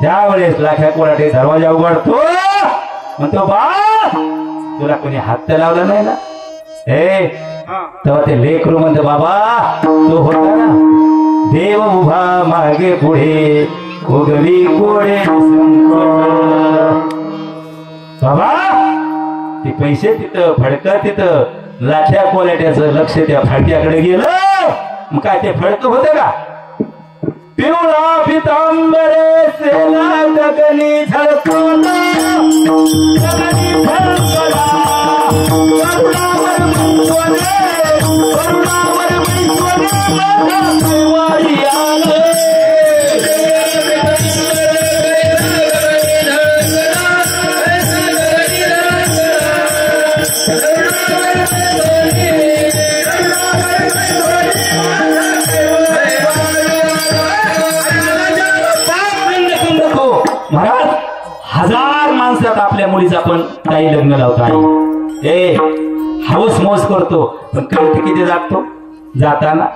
त्यावेळेस लाख्या कोलाटे दरवाजा उघडतो. म्हणतो बा तुला कोणी हात लावला नाही ना. तेव्हा ते लेकरू म्हणतो बाबा तो होता ना देव उभा मागे पुढे उगवी कोडे बाबा. ते पैसे तिथं फडकं तिथं. लाख्या कोलाट्याचं लक्ष त्या फडक्याकडे गेलं. मग काय ते फडकं होतं का. पिवळा पितांबरे सेला गगनी झळकला, गगनी झळकला. करुणावर मुंगोने, करुणावर मुंगोने वारी आले. दिवसात आपल्या मुलीचं आपण काही लग्न लावतो आई ए हाऊस मौस करतो पण कंठ किती जागतो जाताना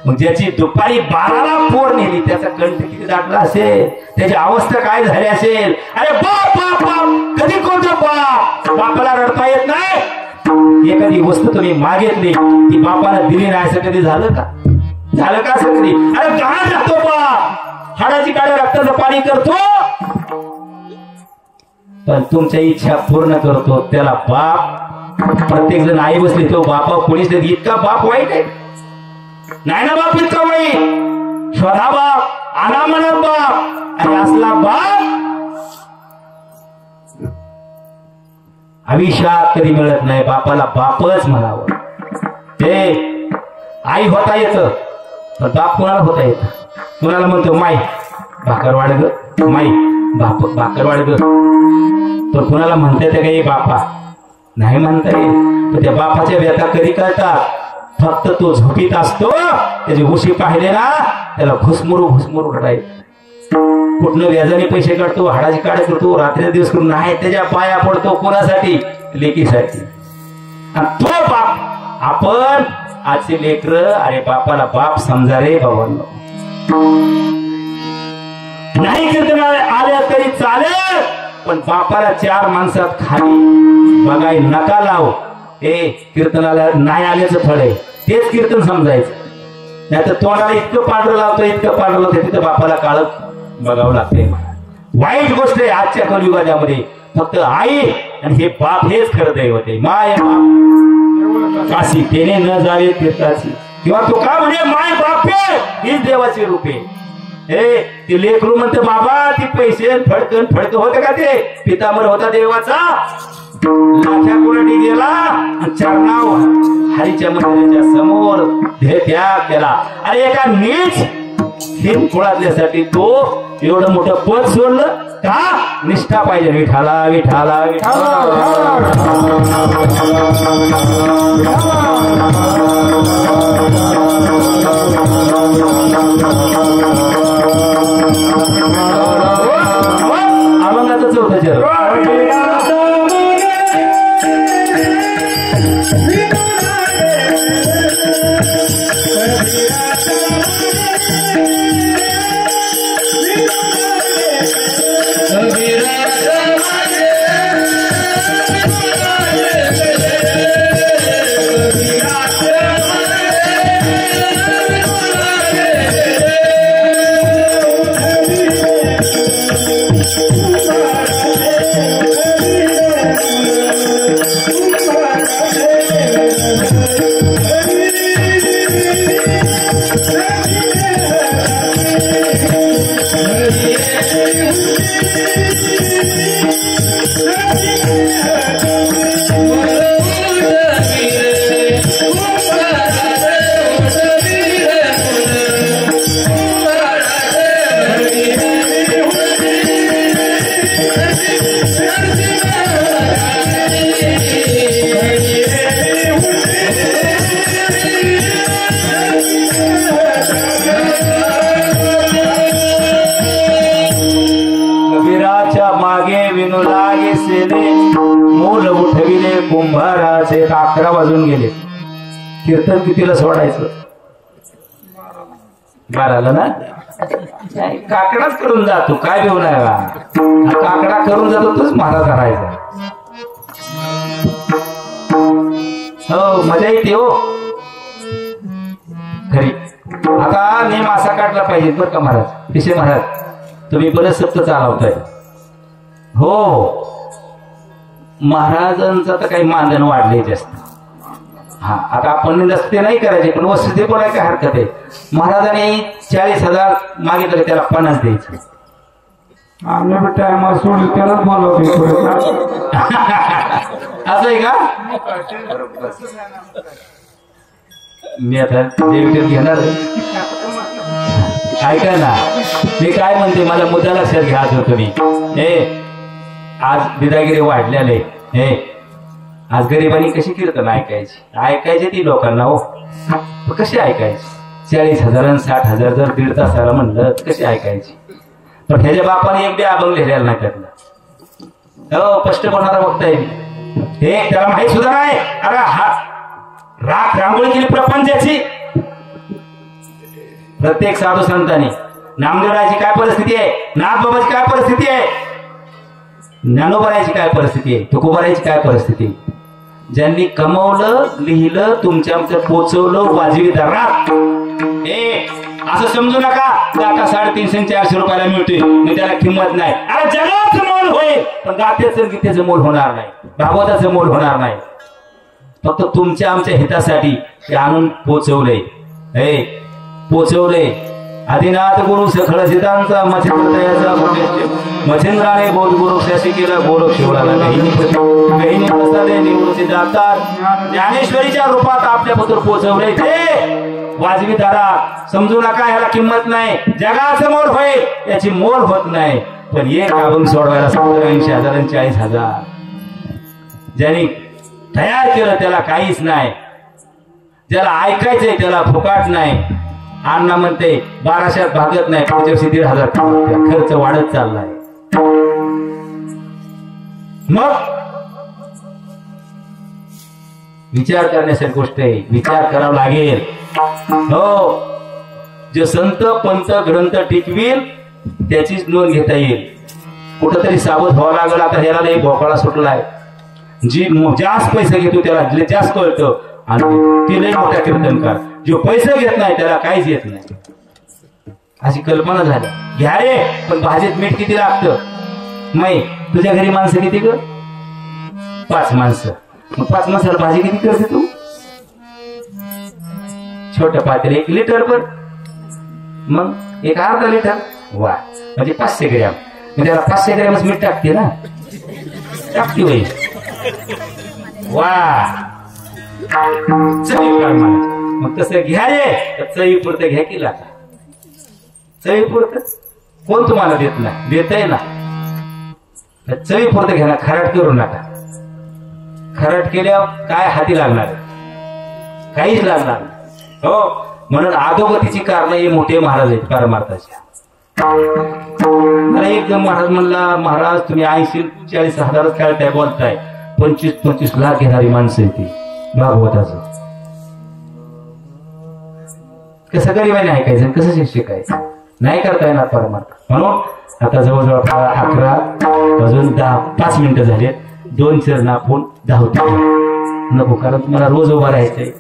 मग ज्याची दुपारी 12ला पोर नेली त्याचा कंठ किती जागला असेल त्याची अवस्था काय झाली असेल अरे बाप बाप बाप कधी कोणतो बाप बापाला रडता येत नाही एखादी वस्तू तुम्ही मागितली ती बापाला दिली नाही असं कधी झालं का असं कधी अरे काय जातो बाप हाडाची काड्या रक्ताचं पाणी करतो पण तुमच्या इच्छा पूर्ण करतो त्याला बाप प्रत्येक जण आई बसली तो बापा कोणीच नाही इतका बाप वाईट आहे नाही ना बाप इतका वाईट शोधा बाप आला म्हणा बाप आणि असला बाप आयुष्यात कधी मिळत नाही बापाला बापच म्हणावं ते आई होता येतं पण बाप कोणाला होता येत कोणाला म्हणतो माई भाकर वाढ ग माई भाकर वाढ ग पण कोणाला म्हणता येते काही बापा नाही म्हणता येईल पण त्या बापाच्या व्यथा कधी कळतात फक्त तो झोपीत असतो त्याची उशी पाहिले ना त्याला घुसमुरू रडायचं कुठनं व्याजाने पैसे काढतो हाडाची काढ करतो रात्री दिवस करून नाही त्याच्या पाया पडतो कोणासाठी लेकीसाठी आणि तो बाप आपण आजचे लेकर अरे बापाला बाप समजा रे बाबांनो नाही कीर्तन आल्या तरी चालेल पण बापाला 4 माणसात खाली बघाय नका लाव हे कीर्तनाला नाही आल्याचं फळ आहे तेच कीर्तन समजायचं नाही तर तोंडाला इतकं पांढरं लावतं तिथं बापाला काळ बघावं लागते वाईट गोष्ट आहे आजच्या कलियुगामध्ये फक्त आई आणि हे बाप हेच खरं दैवत आहे माय बाप काशी तेने न जावे तीर्थाची किंवा तो का म्हणे माय बापे हीच देवाची रूपे हे ते लेकरू म्हणते बाबा ती पैसे फडकन होते का ते पितांबर होता देवाचा लाख्या कोरडी गेला आणि चरणाव हरीच्या मंदिराच्या समोर त्याग केला अरे एका नीच हिंद कुळातल्यासाठी तो एवढं मोठं पद सोडलं का निष्ठा पाहिजे विठाला विठाला अभंगाचं 4थं चरण कुंभाराचे 11 वाजून गेले कीर्तन कितीला सोडायचं 12ला ना काकडाच करून जातो काय घेऊन आहे काकडा करून जातो तोच महाराज राहायचा हो मजा येते हो खरी आता नेम असा काढला पाहिजे बरं का महाराज पिसे महाराज तुम्ही बरेच सप्त चालवताय हो महाराजांचं तर काही मानधन वाढले जास्त हा आता आपण जास्त ते नाही करायचे पण वस्तू बोलाय काय हरकत आहे महाराजांनी 40,000 मागितलं त्याला 50 द्यायचं आम्ही टाइम सोडून त्यालाच बोलवतो असं आहे का मी आता देवीकडे घेणार ऐका ना मी काय म्हणते मला मुद्दा लक्षात घ्या तुम्ही हे आज बिदागिरी वाढलेले हे आज गरिबांनी कशी कीर्तन ऐकायची ती लोकांना हो कशी ऐकायची 40,000 आणि 60,000 जर 1.5 तासाला म्हणलं कशी ऐकायची पण ह्याच्या बापाने एक बी अभंग लिहिलेला नाही त्यातला हो स्पष्ट बोलणारा बघताय हे त्याला माहित सुद्धा नाही. अरे हा राख रांगोळी केली प्रपंचाची. प्रत्येक साधू संतांनी नामदेवरायाची काय परिस्थिती आहे, नाथबाबाची काय परिस्थिती आहे, ज्ञानोबरायाची काय परिस्थिती आहे, तुकोबरायाची काय परिस्थिती आहे. ज्यांनी कमवलं लिहिलं तुमच्या आमचं पोचवलं वाजवी दरात. असं समजू नका आता 350-400 रुपयाला मिळतोय मी त्याला किंमत नाही. अरे जगाचं मोल होईल पण गातेचं गीतेचं मोल होणार नाही, भागवताचं मोल होणार नाही. फक्त तुमच्या आमच्या हितासाठी ते आणून पोचवलंय. पोचवलंय. आदिनाथ गुरु सखळ सिद्धांचा मच्छिंद्राचा मच्छिंद्राने बोध गुरु शासी केला गोरख शिवराला बहिणी प्रसादे निवृत्ती जातात. ज्ञानेश्वरीच्या रूपात आपल्याबद्दल पोचवलंय ते वाजवी दरात. समजू नका ह्याला किंमत नाही, जगाचं मोल होईल याची मोल होत नाही. पण एक अभंग सोडवायला 70-80 आणि 40,000 ज्यांनी तयार केलं त्याला काहीच नाही. ज्याला ऐकायचंय त्याला फुकाट नाही. अण्णा म्हणते 1200 भागत नाही, पुढच्या वर्षी 1,500 खर्च वाढत चाललाय. मग विचार करण्यासारखी गोष्ट आहे, विचार करावा लागेल. हो जे संत पंत ग्रंथ टिकविल त्याचीच नोंद घेता येईल. कुठंतरी सावध व्हावं लागेल. आता ह्याला लई भोकाळा सुटलाय. जी जास्त पैसे घेतो त्याला जास्त कळतं आणि ती लई मोठा कीर्तनकार. जो पैसे घेत नाही त्याला काहीच येत नाही अशी कल्पना झाली. घ्या रे पण भाजीत मीठ किती लागतं. मै तुझ्या घरी माणसं किती ग? 5 माणसं. मग 5 माणसाला भाजी किती करते तू? छोट्या पातेल 1 लिटर वर मग 1 अर्धा लिटर. वा म्हणजे 500 ग्रॅम. म्हणजे त्याला 500 ग्रॅमच मीठ टाकते ना. टाकते वय. वा चवी मग तसं घ्या रे चवी पुरतं घ्या की लागा. चवी पुरतं कोण तुम्हाला देत नाही, देतय ना. चवी पुरतं घ्या ना. खराट करू नका. खराट केल्यावर काय हाती लागणार, काहीच लागणार. हो म्हणून अधोगतीची कारण हे मोठे महाराज आहेत पारमार्थाच्या. मला एकदम महाराज म्हणला, महाराज तुम्ही 80-40 हजार खेळताय बोलताय, 25-25 लाख घेणारी माणसं आहे ती भागवताचं. कसं गरीबाने ऐकायचं, कसं शिकायचं, नाही करता येणार परमार्थ. म्हणून आता जवळजवळ 11 अजून 5 मिनिटं झालेत. 2 चरण आपण धावतो नको, कारण तुम्हाला रोज उभा राहायचंय,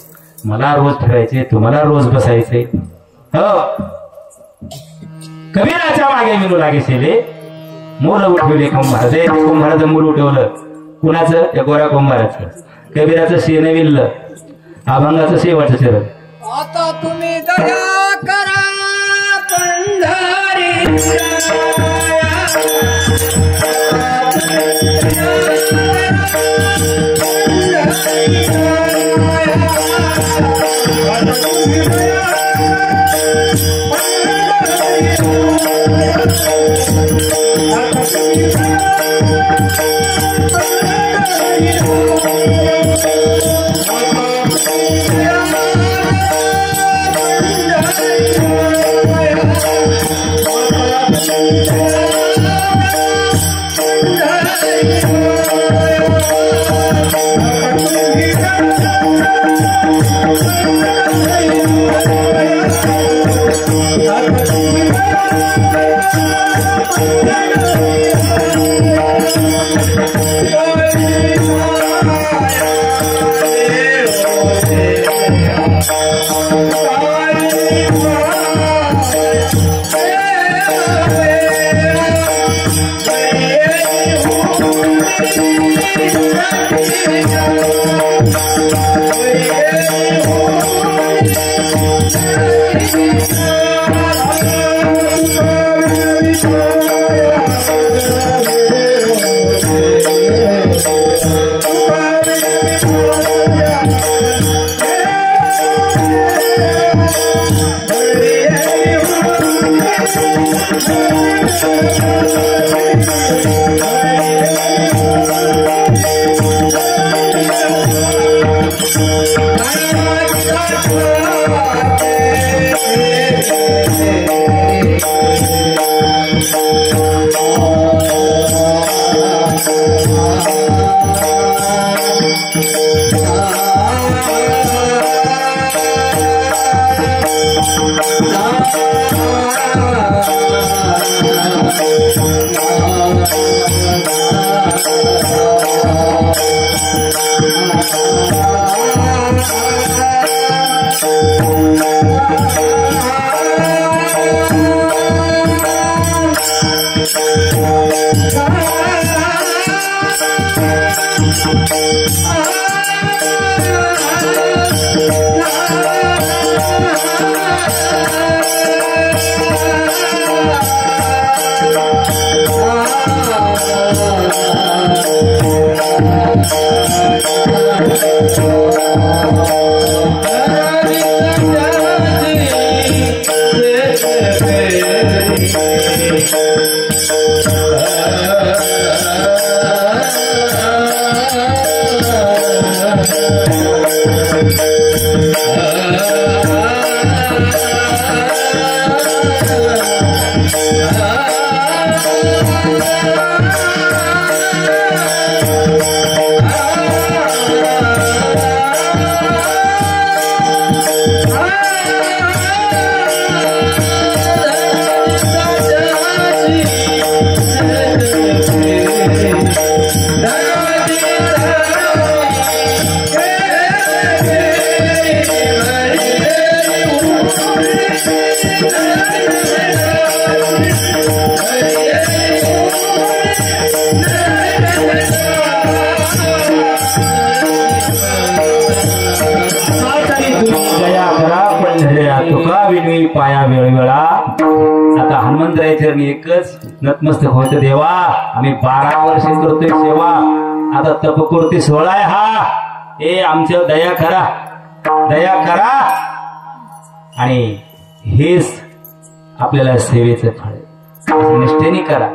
मला रोज फिरायचंय, तुम्हाला रोज बसायचंय. हो कबीराच्या मागे मिळू लागे मूल उठवले कुंभार. कुंभाराचं मूल उठवलं कुणाचं? त्या गोऱ्या कुंभाराचं. कबीराचं शेण विल्लं, अभंगाचं शेवटचं चरण. आता तुम्ही दया करा पंढरी पाया वेळवेळा आता हनुमंतराय चरणी एकच नतमस्तक होतं देवा आम्ही 12 वर्ष करतोय सेवा आता तपपूर्ती 16 आहे हा हे आमच्या दया करा आणि हेच आपल्याला सेवेचं फळ निष्ठेने करा.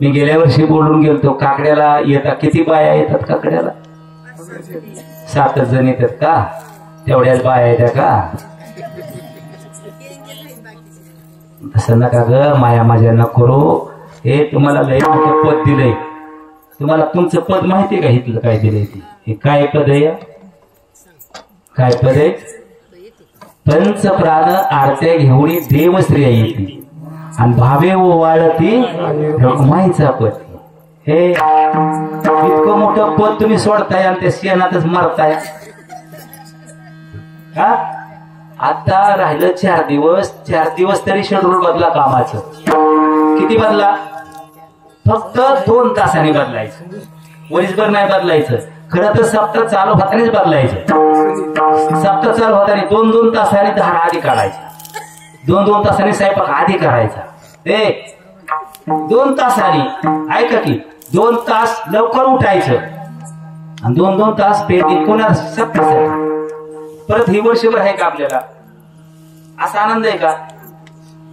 मी गेल्या वर्षी बोलून गेलतो काकड्याला येतात किती बाया येतात काकड्याला 7 जण येतात का तेवढ्याच बाया येतात का तसं नका ग माया माझ्या न करू हे तुम्हाला लय मोठं पद दिलंय तुम्हाला तुमचं पद माहितीये का इथलं काय दिलंय ते हे काय पद आहे काय पद आहे पंच प्राण आरत्या घेऊन देवस्त्रिया येते आणि भावे ओवाळती रखमाईचा पती हे इतकं मोठं पद तुम्ही सोडताय आणि त्या शेणातच मारताय हा आता राहिलं 4 दिवस तरी शेड्यूल बदला कामाचं किती बदला फक्त 2 तासांनी बदलायचं वरीसभर नाही बदलायचं खरं तर सप्ताह चालू होतानीच बदलायचं सप्ताह चालू होतानी 2 तासांनी धारा आधी काढायचा 2 तासांनी स्वयंपाक आधी करायचा 2 तासांनी ऐका की 2 तास लवकर उठायचं आणि 2 तास पेटी कोणा सप्ताह परत ही वर्षभर आहे का आपल्याला असा आनंद आहे का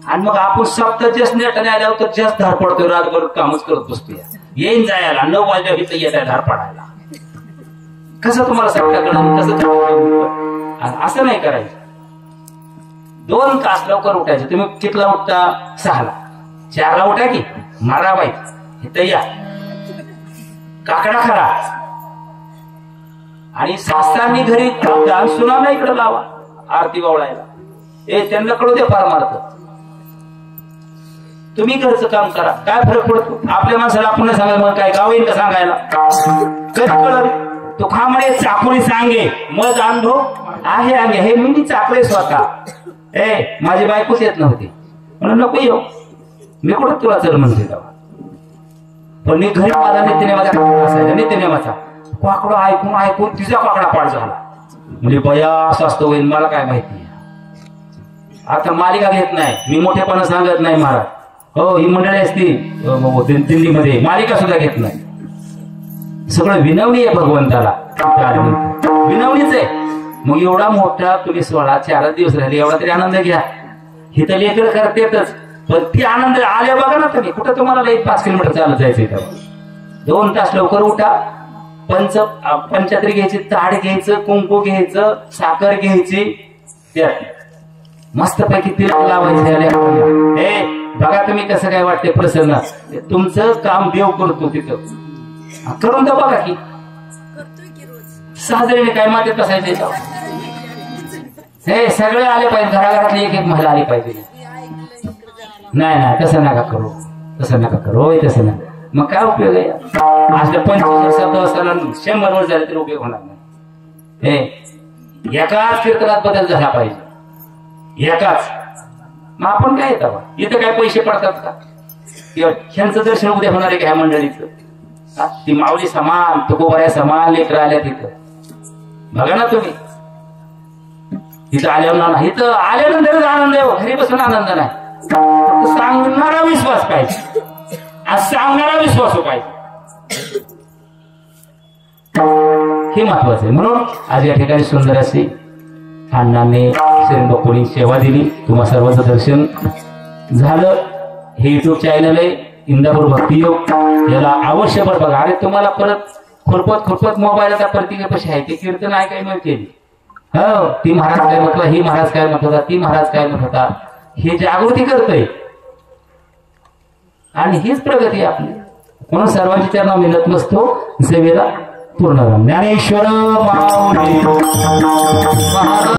आणि मग आपण सप्ताह जस्ट नेटाने आल्यावर तर जास्त धार पडतोय रातभर कामच करत बसतोय येईन जायला 9 वाजल्या इथं येत आहे धार पडायला कसं तुम्हाला सप्ताह कळलं कसं असं नाही करायचं 2 तास लवकर उठायचं तुम्ही कितला उठता 6ला 4ला उठा की मारा बाई इथं या काकडा खरा आणि सासऱ्यांनी घरी सुनाना इकडे लावा आरती वावळायला त्यांना कळू दे फार मारत तुम्ही घरचं काम करा काय फरक पडतो आपल्या माणसाला आपण सांगायला मग काय गाव येईल का सांगायला कधी कळलं तो खामळे चाकोळी सांगे मग अनुभव आहे अंगे हे मी चाकले स्वतः माझी बायकोच येत नव्हती म्हणून नको येऊ मी कुठं तुला चल म्हणते तेव्हा पण मी घरी माझा नित्यनेमाचा असायचा नित्यनेमाचा काकडा ऐकून तिचा काकडा पाठ झाला म्हणजे बया असं असतं होईल मला काय माहिती आता मालिका घेत नाही मी मोठेपणा सांगत नाही महाराज हो ही मंडळी असती दिल्लीमध्ये मालिका सुद्धा घेत नाही सगळं विनवणी आहे भगवंताला विनवणीच आहे मग एवढा मोठा तुम्ही 4 दिवस राहिले एवढा तरी आनंद घ्या हे तर लेकर करतेच पण ती आनंद आल्या बघा ना तुम्ही कुठं तुम्हाला 5 किलोमीटर चालत जायचंय तेव्हा 2 तास लवकर उठा पंचात्री घ्यायची, ताड घ्यायचं, कुंकू घ्यायचं, साखर घ्यायची, त्यात मस्तपैकी तिलक लावायचं. हे बघा तुम्ही कसं काय वाटते प्रसन्न. तुमचं काम देव करतो तिथं करून द्या. बघा की सहजरीने काय मातीत बसायचे. हे सगळे आले पाहिजे, घराघरातली एक एक महिला आली पाहिजे. नाही नाही तसं नका करू, तसं नका करू. होय तसं नका. मग काय उपयोग आहे? असल्या 25 वर्षाला 100 वर्ष झाले तरी उपयोग होणार नाही. हे एकाच कीर्तनात बदल झाला पाहिजे, एकाच. मग आपण काय येतं इथं काय पैसे पडतात का? किंवा ह्यांचं दर्शन उद्या होणार आहे का ह्या मंडळीचं? ती माऊली समान, तुकोबाऱ्या समान लेकर आल्या तिथं. बघा ना तुम्ही, इथं आल्यावर इथं आल्यानंतरच आनंद आहे, घरी बसून आनंद नाही. सांगणारा विश्वास पाहिजे, आज सांगणारा विश्वास पाहिजे. हे महत्वाचं आहे. म्हणून आज या ठिकाणी सुंदर अशी अण्णांनी श्रीबापूंनी सेवा दिली. तुम्हा सर्वांचं दर्शन झालं. हे युट्यूब चॅनल आहे इंदापूर भक्तियोग, याला अवश्य बघा. अरे तुम्हाला परत खुरपत मोबाईल आता प्रत्येकापाशी आहे. ते कीर्तन आहे काय मिळते. हो, ती महाराज काय म्हटलं, ही महाराज काय म्हणत होता, ती महाराज काय म्हणत होता, हे जागृती करतोय. आणि हीच प्रगती आपली. म्हणून सर्वांची चरणा मिळत नसतो. सेवेला पूर्ण ज्ञानेश्वर माऊली